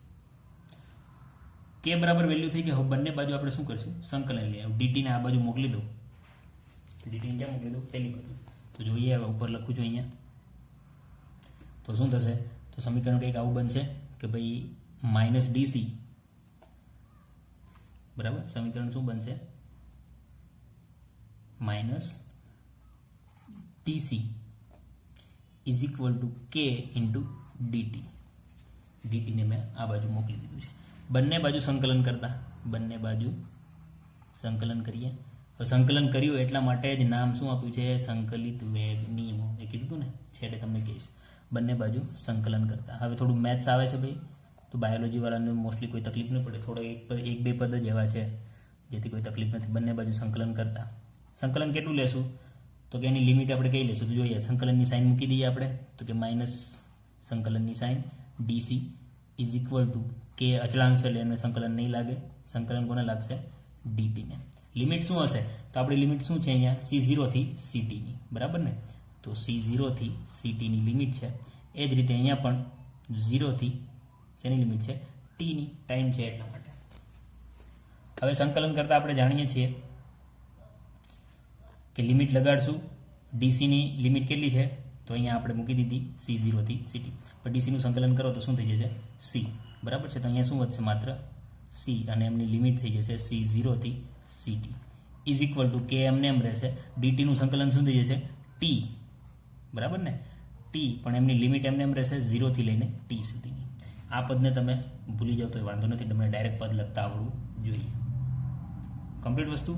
k બરાબર વેલ્યુ થઈ ગઈ. હવે બંને બાજુ આપણે શું કરશું સંકલન લઈએ. dt ને આ બાજુ મોકલી દઉં, dt ને ક્યાં મોકલી દઉં પહેલી બાજુ. તો જોઈએ હવે ઉપર લખું છું અહીંયા, તો શું થશે, તો સમીકરણ કંઈક આવું બનશે કે ભાઈ માઇનસ dc, બરાબર. સમીકરણ શું બનશે minus dc is equal two k into dt. dt ને મેં આ બાજુ મોકલી દીધું છે. બંને બાજુ સંકલન કરતા, બંને બાજુ સંકલન કરીએ. હવે સંકલન કર્યું એટલા માટે જ નામ શું આપ્યું છે સંકલિત વેગ નિયમો, એ કીધું હતું ને છેડે તમને કહીશ. બંને બાજુ સંકલન કરતા. હવે થોડું મેથ્સ આવે છે ભાઈ, તો બાયોલોજી વાળાને મોસ્ટલી કોઈ તકલીફ નહીં પડે, થોડો એક બે પદ જ એવા છે જેથી કોઈ તકલીફ નથી. બંને બાજુ સંકલન કરતા. સંકલન કેટલું લેશું તો કે એની લિમિટ આપણે કઈ લેશું તો જોઈએ, સંકલનની સાઇન મૂકી દઈએ આપણે, તો કે માઇનસ સંકલનની sign dc is equal to કે અચળાંક છે એટલે એને સંકલન નહીં લાગે, સંકલન કોને લાગશે dt ને. લિમિટ શું હશે તો આપણી લિમિટ શું છે અહીંયા C0 થી CT ની, બરાબર ને. તો C0 થી CT ની લિમિટ છે. એ જ રીતે અહીંયા પણ 0 થી શેની લિમિટ છે t ની, ટાઈમ છે એટલા માટે. હવે સંકલન કરતા આપણે જાણીએ છીએ કે લિમિટ લગાડશું. dc ની લિમિટ કેટલી છે તો અહીંયા આપણે મૂકી દીધી C0 થી CT, પણ dc નું સંકલન કરો તો શું થઈ જશે c, બરાબર છે. તો અહીંયા શું વધશે માત્ર c, અને એમની લિમિટ થઈ જશે C0 થી CT ઇઝ ઇક્વલ ટુ કે એમને એમ રહેશે. dt નું સંકલન શું થઈ જશે t, બરાબર ને, t, પણ એમની લિમિટ એમને એમ રહેશે 0 થી લઈને t સુધીની. આ પદને તમે ભૂલી જાઓ તો વાંધો નથી, તમને ડાયરેક્ટ પદ લખતા આવડવું જોઈએ. કમ્પ્લીટ વસ્તુ.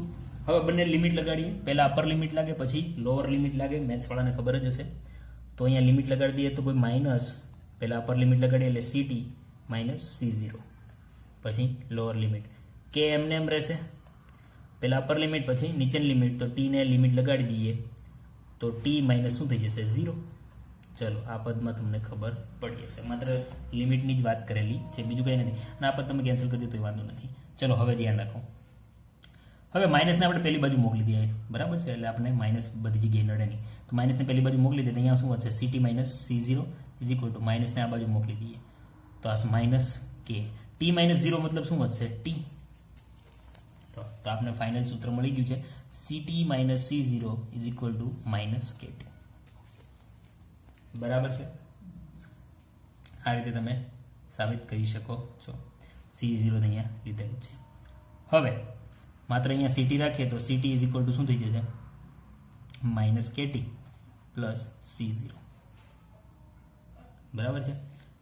હવે બંને લિમિટ લગાડીએ. પહેલા અપર લિમિટ લાગે, પછી લોઅર લિમિટ લાગે. મેથ્સ વાળાને ખબર જ હશે. તો અહીંયા લિમિટ લગાડી દઈએ તો કોઈ માઇનસ, પહેલા અપર લિમિટ લગાડીએ એટલે સીટી માઇનસ C0, પછી લોઅર લિમિટ કે એમને એમ રહેશે. પહેલા અપર લિમિટ પછી નીચેની લિમિટ, તો ટીને લિમિટ લગાડી દઈએ તો ટી માઇનસ શું થઈ જશે? 0. ચલો, આ પદમાં તમને ખબર પડી હશે. માત્ર લિમિટની જ વાત કરેલી છે, બીજું કંઈ નથી. અને આ પદ તમે કેન્સલ કરી દો તો વાંધો નથી. ચલો, હવે ધ્યાન રાખો. હવે માઇનસને આપણે પહેલી બાજુ મોકલી દઈએ, બરાબર છે? એટલે આપણે માઇનસ બધી જગ્યાએ નડે નહીં. તો માઇનસને પહેલી બાજુ મોકલી દઈએ તો અહીંયા શું વધશે? C t minus C0 is equal to માઇનસને આ બાજુ મોકલી દઈએ તો આ માઇનસ કે ટી માઇનસ 0 મતલબ શું વધશે? ટી. તો આપણે ફાઇનલ સૂત્ર મળી ગયું છે, CT minus C0 is equal to minus KT. બરાબર છે? આ રીતે તમે સાબિત કરી શકો છો. C0 અહીંયા લીધેલું છે. હવે માત્ર અહીંયા સીટી રાખીએ તો સીટી ઇઝ ઇક્વલ ટુ શું થઈ જશે? Minus KT plus C0. બરાબર છે?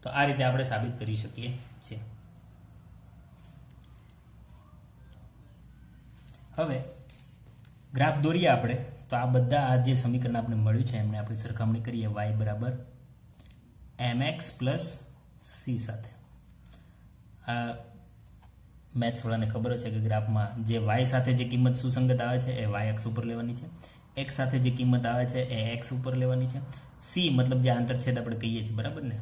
તો આ રીતે આપણે સાબિત કરી શકીએ છીએ. હવે ગ્રાફ દોરીએ આપણે. તો આ બધા આ જે સમીકરણ આપણે મળ્યું છે એમને આપણે સરખામણી કરીએ y બરાબર mx પ્લસ c સાથે. આ મેથ્સ વાળાને ખબર છે કે ગ્રાફમાં જે y સાથે જે કિંમત સુસંગત આવે છે એ y અક્ષ ઉપર લેવાની છે, x સાથે જે કિંમત આવે છે એ x ઉપર લેવાની છે. c મતલબ જે આંતરછેદ આપણે કહીએ છીએ, બરાબર ને?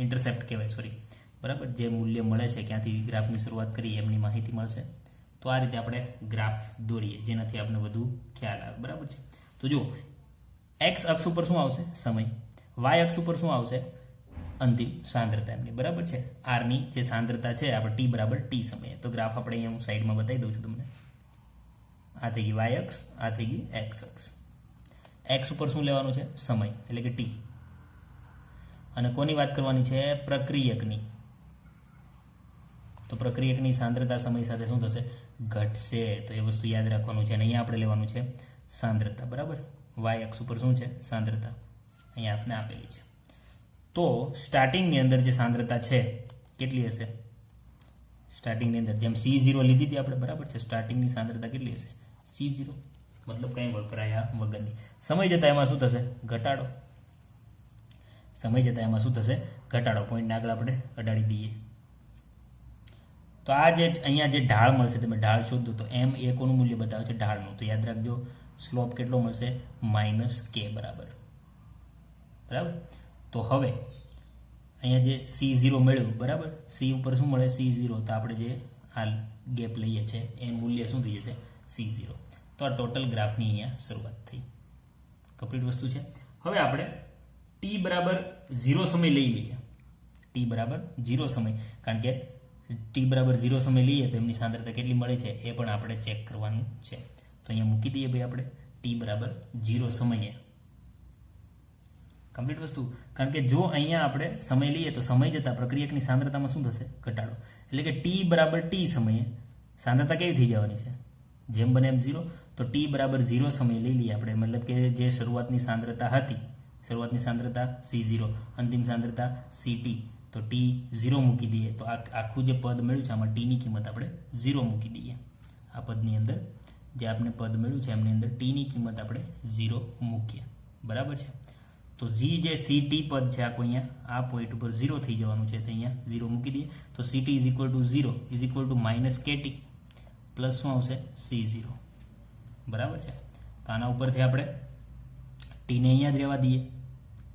ઇન્ટરસેપ્ટ કહેવાય, સોરી, બરાબર? જે મૂલ્ય મળે છે ક્યાંથી ગ્રાફની શરૂઆત કરીએ એમની માહિતી મળશે. તો આ રીતે આપણે ગ્રાફ દોરીએ જેનાથી આપણે વધુ ખ્યાલ આવે, બરાબર છે? તો જુઓ, x અક્ષ ઉપર શું આવશે? સમય. y અક્ષ ઉપર શું આવશે? અંતિમ સાંદ્રતા એમની, બરાબર છે? આરની જે સાંદ્રતા છે આપણે ટી બરાબર ટી સમયે. તો ગ્રાફ આપણે અહીંયા હું સાઈડમાં બતાવી દઉં છું તમને. આ થઈ ગઈ y અક્ષ, આ થઈ ગઈ x અક્ષ. x ઉપર શું લેવાનું છે? સમય, એટલે કે ટી. અને કોની વાત કરવાની છે? પ્રક્રિયકની. તો પ્રક્રિયકની સાંદ્રતા સમય સાથે શું થશે? ઘટશે. તો એ વસ્તુ યાદ રાખવાનું છે. અને અહીંયા આપણે લેવાનું છે સાંદ્રતા, બરાબર? y અક્ષ ઉપર શું છે? સાંદ્રતા. અહીંયા આપણે આપેલી છે. તો સ્ટાર્ટિંગની અંદર જે સાંદ્રતા છે કેટલી હશે? સ્ટાર્ટિંગની અંદર જેમ C0 લીધી હતી આપણે, બરાબર છે? સ્ટાર્ટિંગની સાંદ્રતા કેટલી હશે? C0, મતલબ કંઈ વપરાયા વગરની. સમય જતાં એમાં શું થશે? ઘટાડો. સમય જતાં એમાં શું થશે? ઘટાડો. પોઈન્ટને આગળ આપણે અડાડી દઈએ. તો આ જે અહીંયા જે ઢાળ મળશે, તમે ઢાળ શોધો તો m એ કોનું મૂલ્ય બતાવે છે? ઢાળનું. તો યાદ રાખજો, સ્લોપ કેટલો મળશે? માઇનસ k બરાબર. બરાબર? તો હવે અહીંયા જે C0 મળ્યું, બરાબર? C ઉપર શું મળે? C0. તો આપણે જે આ ગેપ લઈએ છીએ એ મૂલ્ય શું થઈ જશે? C0. તો આ ટોટલ ગ્રાફની અહીંયા શરૂઆત થઈ. કમ્પ્લીટ વસ્તુ છે. હવે આપણે t બરાબર 0 સમય લઈ લઈએ. t બરાબર 0 સમય, કારણ કે t બરાબર 0 સમય લઈએ તો એમની સાંદ્રતા કેટલી મળે છે એ પણ આપણે ચેક કરવાનું છે. તો અહીંયા મૂકી દઈએ ભાઈ આપણે t બરાબર 0 સમયે. કમ્પ્લીટ વસ્તુ. કારણ કે જો અહીંયા આપણે સમય લઈએ તો સમય જતાં પ્રક્રિયકની સાંદ્રતામાં શું થશે? ઘટાડો. એટલે કે t બરાબર t સમયે સાંદ્રતા કેવી થઈ જવાની છે? જેમ બને એમ 0. તો t બરાબર 0 સમય લઈ લઈએ આપણે, મતલબ કે જે શરૂઆતની સાંદ્રતા હતી, શરૂઆતની સાંદ્રતા C0, અંતિમ સાંદ્રતા CT. તો t 0 મૂકી દઈએ તો આખું જે પદ મળ્યું છે આમાં ટીની કિંમત આપણે 0 મૂકી દઈએ. આ પદની અંદર જે આપણે પદ મળ્યું છે એમની અંદર ટીની કિંમત આપણે 0 મૂકીએ, બરાબર છે? તો જે CT પદ છે આખું અહીંયા આ પોઈન્ટ ઉપર 0 થઈ જવાનું છે, તો અહીંયા 0 મૂકી દઈએ. તો CT is equal to 0 is equal to minus KT plus શું આવશે? C0, બરાબર છે? તો આના ઉપરથી આપણે ટીને અહીંયા જ રહેવા દઈએ.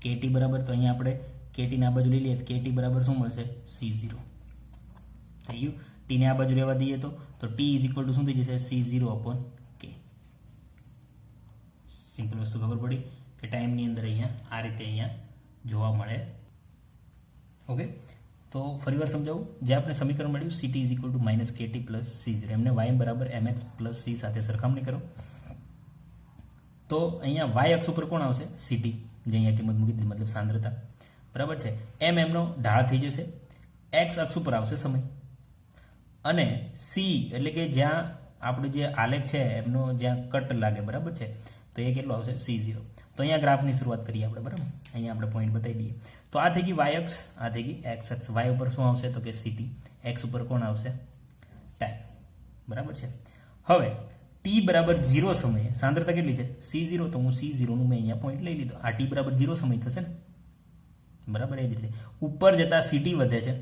KT બરાબર, તો અહીંયા આપણે KT આ બાજુ લઈ લઈએ તો KT બરાબર શું મળશે? C0 થઈ ગયું. ટીને આ બાજુ રહેવા દઈએ તો T ઇઝ ઇક્વલ ટુ શું થઈ જશે? C0 upon K. સિમ્પલ વસ્તુ ખબર પડી કે ટાઈમની અંદર અહીંયા આ રીતે અહીંયા જોવા મળે. ઓકે, તો ફરીવાર સમજાવું. જે આપણે સમીકરણ મળ્યું CT is equal to minus KT plus C0, એમને y બરાબર mx પ્લસ c સાથે સરખામણી કરો. તો અહીંયા y અક્ષ ઉપર કોણ આવશે? CT, જે અહીંયા કિંમત મૂકી દીધી, મતલબ સાંદ્રતા, બરાબર છે? એમનો ઢાળ થઈ જશે. x અક્ષ ઉપર આવશે સમય, અને c એટલે કે જ્યાં આપણું જે આલેખ છે એમનો જ્યાં કટ લાગે, બરાબર છે? તો એ કેટલો આવશે? C0. તો અહીંયા ગ્રાફની શરૂઆત કરીએ આપણે, બરાબર? અહીંયા આપણે પોઈન્ટ બતાવી દઈએ. તો આ થઈ ગઈ y અક્ષ, આ થઈ ગઈ x અક્ષ. y ઉપર શું આવશે? તો કે CT. x ઉપર કોણ આવશે? ટાઈમ, બરાબર છે? હવે t ટી બરાબર 0 સમયે સાંદ્રતા કેટલી છે C0, તો હું C0 નું મેં અહીંયા પોઈન્ટ લઈ લીધો. આ ટી બરાબર 0 સમય થશે ને, બરાબર. એ જ રીતે ઉપર જતા CT વધે છે,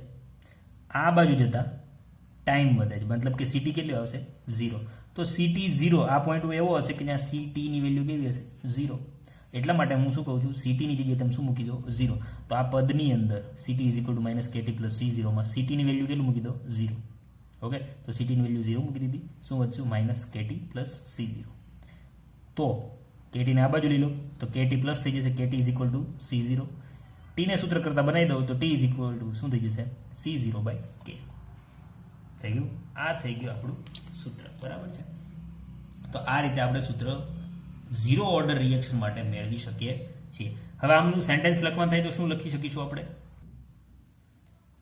આ બાજુ જતા ટાઈમ વધે છે, મતલબ કે CT કેટલી આવશે 0. તો CT 0 આ પોઈન્ટ એવો હશે કે જ્યાં CT ની વેલ્યુ કેવી હશે 0. એટલા માટે હું શું કહું છું, CT ની જગ્યાએ તમે શું મૂકી દો 0. તો આ પદની અંદર CT -KT + C0 માં CT ની વેલ્યુ કેટલું મૂકી દો 0. ઓકે, તો CT ની વેલ્યુ 0 મૂકી દીધી. શું વધશું -KT + C0. તો KT ને આ બાજુ લઈ લો તો KT પ્લસ થઈ જશે, KT C0. T ને સૂત્ર કરતા બનાવી દઉં તો T શું થઈ જશે C0/K. થઈ ગયું. આ થઈ ગયું આપણું સૂત્ર, બરાબર છે. તો આ રીતે આપણે સૂત્ર 0 ઓર્ડર રિએક્શન માટે મેળવી શકીએ છીએ. હવે આમનું સેન્ટેન્સ લખવાનું થાય તો શું લખી શકીશું આપણે,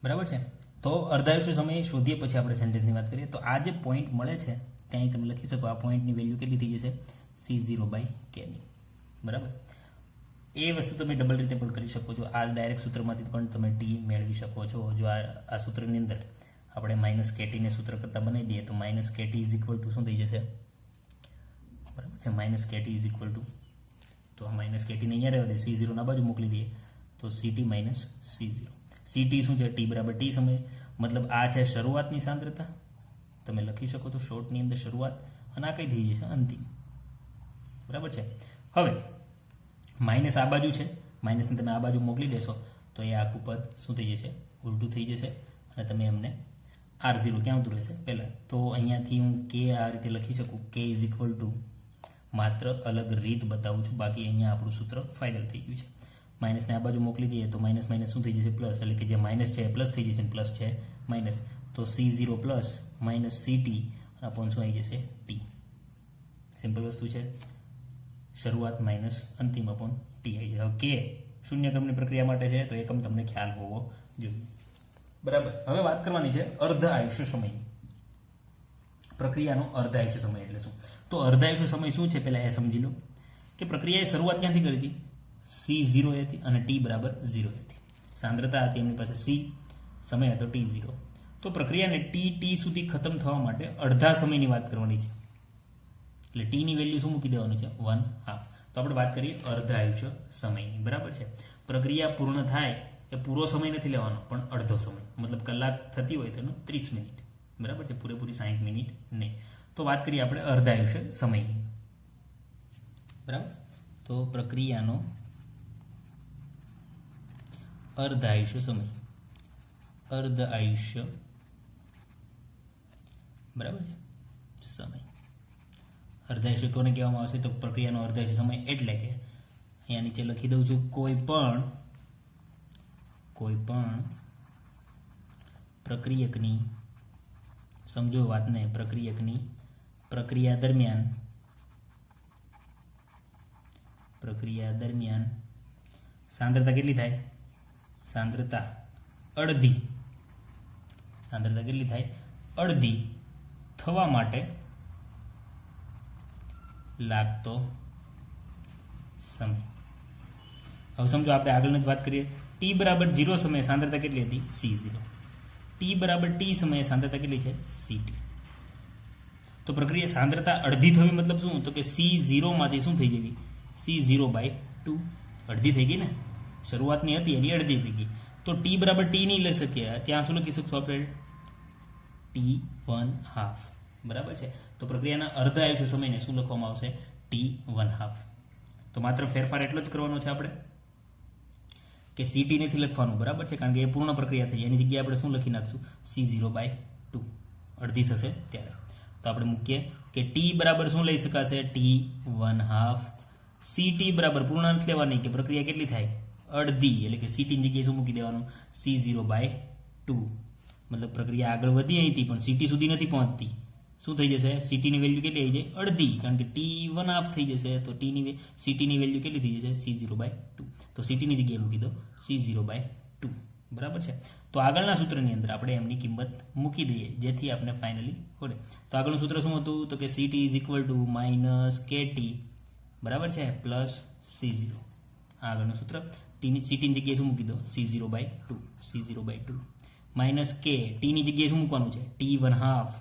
બરાબર છે. તો અર્ધાયુષ્ય સમય શોધીએ પછી આપણે સેન્ટેન્સની વાત કરીએ. તો આ જે પોઈન્ટ મળે છે ત્યાં તમે લખી શકો આ પોઈન્ટની વેલ્યુ કેટલી થઈ જશે C0/K ની, બરાબર. એ વસ્તુ તમે ડબલ રીતે પણ કરી શકો છો. આ ડાયરેક્ટ સૂત્રમાંથી પણ તમે ટી મેળવી શકો છો. જો આ સૂત્રની અંદર આપણે -KT ને સૂત્ર કરતા બનાવી દઈએ તો -KT = શું થઈ જશે, બરાબર છે. -KT તો આ -KT ને અહીંયા રહેવા દે, C0 ના બાજુ મોકલી દઈએ તો CT - C0. CT શું છે, T બરાબર T સમય, મતલબ આ છે શરૂઆતની સાંદ્રતા, તમે લખી શકો તો શોર્ટની અંદર શરૂઆત, અને આ કઈ થઈ જશે અંતિમ, બરાબર છે. હવે માઇનસ આ બાજુ છે, માઇનસને તમે આ બાજુ મોકલી દેશો તો એ આખું પદ શું થઈ જશે, ઉલટું થઈ જશે, અને તમે એમને R0 ક્યાં આવતું રહેશે પહેલાં. તો અહીંયાથી હું K આ રીતે લખી શકું, K = માત્ર અલગ રીત બતાવું છું, બાકી અહીંયા આપણું સૂત્ર ફાઇનલ થઈ ગયું છે. માઇનસને આ બાજુ મોકલી દઈએ તો માઇનસ શું થઈ જશે પ્લસ, એટલે કે જે માઇનસ છે પ્લસ થઈ જશે, પ્લસ છે માઇનસ, તો C0 પ્લસ -CT અને અપોન શું આવી જશે T. સિમ્પલ વસ્તુ છે, શરૂઆત માઇનસ અંતિમ અપોન T આવી જશે. હવે K શૂન્ય ક્રમની પ્રક્રિયા માટે છે તો એકમ તમને ખ્યાલ હોવો જોઈએ, બરાબર. હવે વાત કરવાની છે અર્ધ આયુષ્ય સમયની. પ્રક્રિયાનો અર્ધ આયુષ્ય સમય એટલે શું? તો અર્ધ આયુષ્ય સમય શું છે પહેલા એ સમજી લો કે પ્રક્રિયાએ શરૂઆત ક્યાંથી કરી હતી, C0 હતી અને T બરાબર 0 હતી. સાંદ્રતા હતી એમની પાસે C, સમય હતો T0. તો પ્રક્રિયાને T સુધી ખતમ થવા માટે અડધા સમયની વાત કરવાની છે, એટલે T ની વેલ્યુ શું મૂકી દેવાનું છે 1/2. તો આપણે વાત કરીએ અર્ધ આયુષ્ય સમયની, બરાબર છે. પ્રક્રિયા પૂર્ણ થાય એ પૂરો સમય નથી લેવાનો પણ અડધો સમય, મતલબ કલાક થતી હોય તેનો 30 મિનિટ, બરાબર છે, પૂરેપૂરી 60 મિનિટ નહીં. તો વાત કરીએ આપણે અર્ધ આયુષ્ય સમયની, બરાબર. તો પ્રક્રિયાનો અર્ધ આયુષ્ય સમય, અર્ધ આયુષ્ય, બરાબર છે, સમય. અર્ધ આયુષ્ય કોને કહેવામાં આવશે, તો પ્રક્રિયાનો અર્ધ આયુષ્ય સમય એટલે કે અહીંયા નીચે લખી દઉં છું, કોઈ પણ પ્રક્રિયકની, સમજો વાતને, પ્રક્રિયકની પ્રક્રિયા દરમિયાન સાંદ્રતા કેટલી થાય, સાંદ્રતા અડધી થવા માટે લાગતો સમય. હવે સમજો આપણે આગળની જ વાત કરીએ, T બરાબર 0 સમયે સાંદ્રતા કેટલી હતી C0, T બરાબર T સમયે સાંદ્રતા કેટલી છે CT. તો પ્રક્રિયા સાંદ્રતા અડધી થવી મતલબ શું, તો કે C0 માંથી શું થઈ ગઈ C0/2, અડધી થઈ ગઈ ને, શરૂઆતની હતી એની અડધી થઈ ગઈ. તો T બરાબર T નહીં લઈ શકીએ, ત્યાં શું લખી શકશું આપણે T1/2, બરાબર છે. તો પ્રક્રિયાના અર્ધ આયુષ્ય સમયને શું લખવામાં આવશે T1/2. તો માત્ર ફેરફાર એટલો જ કરવાનો છે આપણે કે CT નથી લખવાનું, બરાબર છે, કારણ કે એ પૂર્ણ પ્રક્રિયા થઈ, એની જગ્યાએ આપણે શું લખી નાખશું C0/2, અડધી થશે ત્યારે. તો આપણે મૂકીએ કે T બરાબર શું લઈ શકાશે T1/2, CT બરાબર પૂર્ણ અંત લેવાની કે પ્રક્રિયા કેટલી થાય અડધી, એટલે કે CT ની જગ્યાએ શું મૂકી દેવાનું C0/2, મતલબ પ્રક્રિયા આગળ વધી અહીંથી પણ CT સુધી નથી પહોંચતી, શું થઈ જશે CT ની વેલ્યુ કેટલી આવી જાય અડધી, કારણ કે T1/2 થઈ જશે, તો CT ની વેલ્યુ કેટલી થઈ જશે C0/2, તો CT ની જગ્યાએ મૂકી દો C0/2, બરાબર છે. તો આગળના સૂત્રની અંદર આપણે એમની કિંમત મૂકી દઈએ જેથી આપણે ફાઇનલી પડે. તો આગળનું સૂત્ર શું હતું, તો કે CT -KT, બરાબર છે, પ્લસ C0. આગળનું સૂત્ર CT ની જગ્યાએ શું મૂકી દો C0/2, -K, T ની જગ્યાએ શું મૂકવાનું છે T1/2,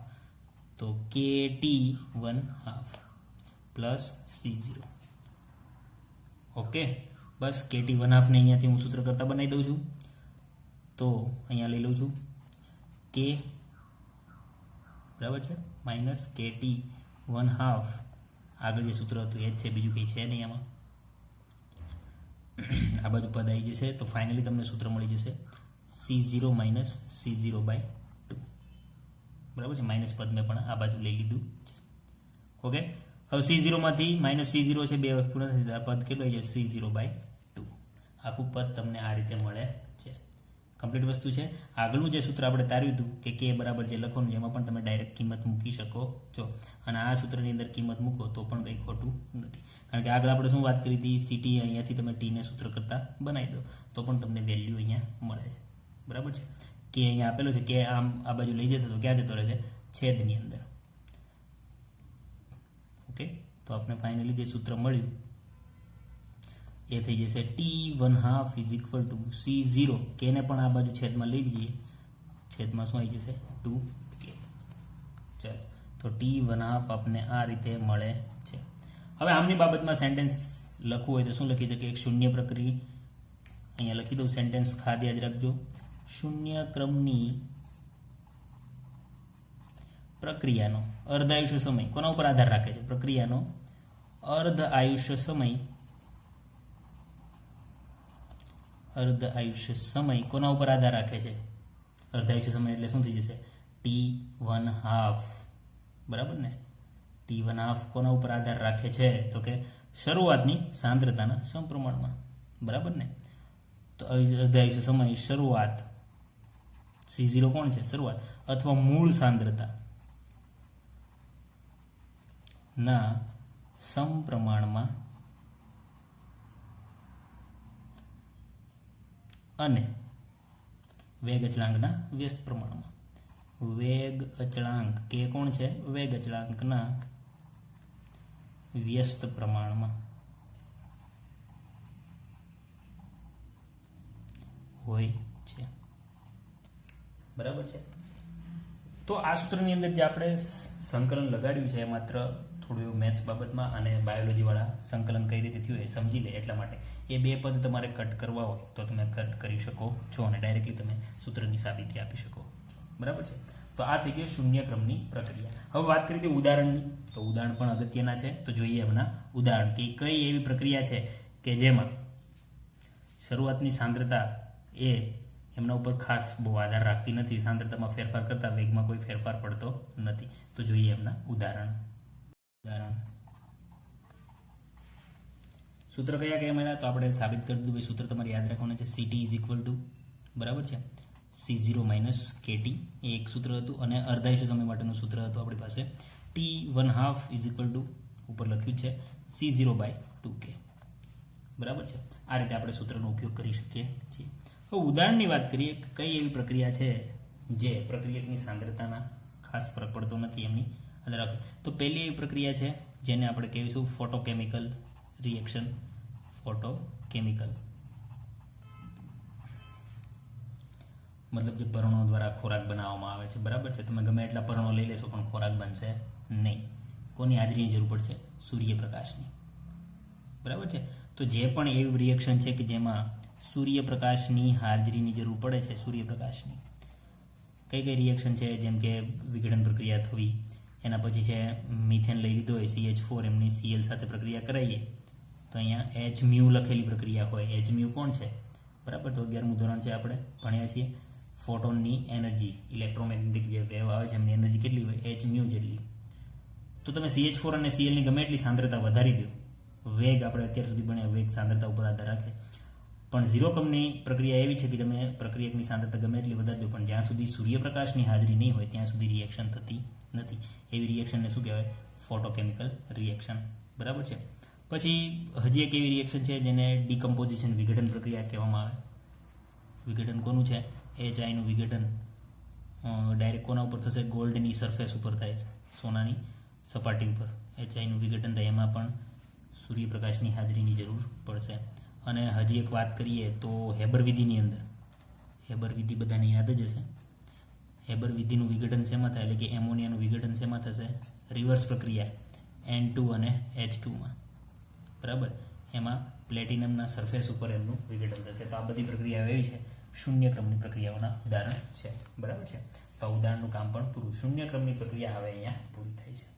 તો તો KT1/2 પ્લસ C0. ઓકે, બસ KT1/2 ને અહીંયાથી હું સૂત્ર કરતા બનાવી દઉં છું. તો અહીંયા લઈ લઉં છું K બરાબર છે માઇનસ KT1/2. આગળ જે સૂત્ર હતું એ જ છે, બીજું કંઈ છે નહીં આમાં. આ બાજુ પદ આવી જશે તો ફાઇનલી તમને સૂત્ર મળી જશે C0 માઇનસ C0/2. બરાબર છે, માઇનસ પદ મેં પણ આ બાજુ લઈ લીધું છે. ઓકે, હવે C0 માંથી માઇનસ C0 છે, બે પૂર્ણ થઈ પદ કેટલું આવી જાય C0/2. આખું પદ તમને આ રીતે મળે છે. કમ્પ્લીટ વસ્તુ છે. આગળનું જે સૂત્ર આપણે તાર્યું હતું કે K બરાબર જે લખવાનું છે એમાં પણ તમે ડાયરેક્ટ કિંમત મૂકી શકો છો, અને આ સૂત્રની અંદર કિંમત મૂકો તો પણ કંઈ ખોટું નથી. કારણ કે આગળ આપણે શું વાત કરી હતી, CT અહીંયાથી તમે T ને સૂત્ર કરતા બનાવી દો તો પણ તમને વેલ્યુ અહીંયા મળે છે. બરાબર છે, K અહીંયા આપેલો છે, K આમ આ બાજુ લઈ જશે તો ક્યાં જતો રહે છે, છેદની અંદર. ઓકે, તો આપણે ફાઇનલી જે સૂત્ર મળ્યું એ થઈ જશે T1/2 is equal two C0. K ને પણ આ બાજુ છેદમાં લઈ જઈએ, છેદમાં શું આવી જશે 2K. ચાલો, તો T1/2 આપને આ રીતે મળે છે. હવે આમની બાબતમાં સેન્ટેન્સ લખવું હોય તો શું લખી શકીએ, એક શૂન્ય પ્રક્રિયા અહીંયા લખી દઉં. સેન્ટેન્સ ખાસ યાદ રાખજો, શૂન્ય ક્રમની પ્રક્રિયાનો અર્ધ આયુષ્ય સમય કોના ઉપર આધાર રાખે છે, પ્રક્રિયાનો અર્ધ આયુષ્ય સમય કોના ઉપર આધાર રાખે છે, અર્ધ આયુષ્ય સમય એટલે શું થઈ જશે T1/2. બરાબર ને, T1/2 કોના ઉપર આધાર રાખે છે તો કે શરૂઆતની સાંદ્રતાના સમપ્રમાણમાં. બરાબર ને, તો અર્ધ આયુષ્ય સમય શરૂઆત, C0 કોણ છે, શરૂઆત અથવા મૂળ સાંદ્રતા ના સમપ્રમાણમાં અને વેગ અચળાંકના વ્યસ્ત પ્રમાણમાં. વેગ અચળાંક K કોણ છે, વેગ અચળાંકના વ્યસ્ત પ્રમાણમાં હોય છે. બરાબર છે, તો આ સૂત્રની અંદર જે આપણે સંકલન લગાડ્યું છે એ માત્ર થોડું એવું મેથ્સ બાબતમાં અને બાયોલોજીવાળા સંકલન કઈ રીતે થયું એ સમજી લે એટલા માટે. એ બે પદ તમારે કટ કરવા હોય તો તમે કટ કરી શકો છો અને ડાયરેક્ટલી તમે સૂત્રની સાબિતી આપી શકો છો. બરાબર છે, તો આ થઈ ગઈ શૂન્ય ક્રમની પ્રક્રિયા. હવે વાત કરી હતી ઉદાહરણની, તો ઉદાહરણ પણ અગત્યના છે. તો જોઈએ એમના ઉદાહરણ કે કઈ એવી પ્રક્રિયા છે કે જેમાં શરૂઆતની સાંદ્રતા એ એમના ઉપર ખાસ બહુ આધાર રાખતી નથી, સાંદ્રતામાં ફેરફાર કરતા વેગમાં કોઈ ફેરફાર પડતો નથી. તો જોઈએ એમના ઉદાહરણ. સૂત્ર કયા કયા મળ્યા તો આપણે સાબિત કરી દીધું. ભાઈ સૂત્ર તમારે યાદ રાખવાનું છે, CT ઇઝ ઇક્વલ ટુ બરાબર છે C0 માઇનસ KT, એ એક સૂત્ર હતું. અને અર્ધાયુષ્ય સમય માટેનું સૂત્ર હતું આપણી પાસે T1/2 ઇઝ ઇક્વલ ટુ ઉપર લખ્યું છે C0/2K. બરાબર છે, આ રીતે આપણે સૂત્રનો ઉપયોગ કરી શકીએ છીએ. હવે ઉદાહરણની વાત કરીએ, કઈ એવી પ્રક્રિયા છે જે પ્રક્રિયકની સાંદ્રતાના ખાસ ફરક પડતો નથી એમની અંદર રાખે. તો પહેલી એવી પ્રક્રિયા છે જેને આપણે કહીશું ફોટોકેમિકલ રિએક્શન. ફોટોકેમિકલ મતલબ જે પરણો દ્વારા ખોરાક બનાવવામાં આવે છે. બરાબર છે, તમે ગમે એટલા પરણો લઈ લેશો પણ ખોરાક બનશે નહીં. કોની હાજરીની જરૂર પડશે, સૂર્યપ્રકાશની. બરાબર છે, તો જે પણ એવી રિએક્શન છે કે જેમાં સૂર્યપ્રકાશની હાજરીની જરૂર પડે છે, સૂર્યપ્રકાશની કઈ કઈ રિએક્શન છે, જેમ કે વિઘટન પ્રક્રિયા થવી, એના પછી છે મિથેન લઈ લીધો હોય CH4, એમની Cl સાથે પ્રક્રિયા કરાવીએ તો અહીંયા Hμ લખેલી પ્રક્રિયા હોય. Hμ કોણ છે, બરાબર, તો 11મું ધોરણ છે, આપણે ભણ્યા છીએ. ફોટોનની એનર્જી, ઇલેક્ટ્રોમેગ્નેટિક જે વેવ આવે છે એમની એનર્જી કેટલી હોય, Hμ જેટલી. તો તમે CH4 અને Cl ની ગમે એટલી સાંદ્રતા વધારી દો, વેગ આપણે અત્યાર સુધી ભણ્યા વેગ સાંદ્રતા ઉપર આધાર રાખે, પણ ઝીરો ક્રમની પ્રક્રિયા એવી છે કે તમે પ્રક્રિયકની સાંદ્રતા ગમે એટલી વધારી દો પણ જ્યાં સુધી સૂર્યપ્રકાશની હાજરી નહીં હોય ત્યાં સુધી રિએક્શન થતી નથી. એવી રિએક્શનને શું કહેવાય, ફોટોકેમિકલ રિએક્શન. બરાબર છે, પછી હજી એક એવી રિએક્શન છે જેને ડિકમ્પોઝિશન, વિઘટન પ્રક્રિયા કહેવામાં આવે. વિઘટન કોનું છે, HIનું વિઘટન ડાયરેક્ટ કોના ઉપર થશે, ગોલ્ડની સરફેસ ઉપર થાય છે, સોનાની સપાટી ઉપર HIનું વિઘટન થાય. એમાં પણ સૂર્યપ્રકાશની હાજરીની જરૂર પડશે. અને હજી એક વાત કરીએ તો હેબર વિધિની અંદર, હેબર વિધિ બધાને યાદ જ હશે. હેબર વિધિનું વિઘટન શેમાં થાય એટલે કે એમોનિયાનું વિઘટન શેમાં થશે રિવર્સ પ્રક્રિયા N2 અને H2માં બરાબર એમાં પ્લેટિનમના સરફેસ ઉપર એમનું વિઘટન થશે તો આ બધી પ્રક્રિયાઓ એવી છે શૂન્ય ક્રમની પ્રક્રિયાઓના ઉદાહરણ છે બરાબર છે તો આ ઉદાહરણનું કામ પણ પૂરું શૂન્ય ક્રમની પ્રક્રિયા હવે અહીંયા પૂરી થાય છે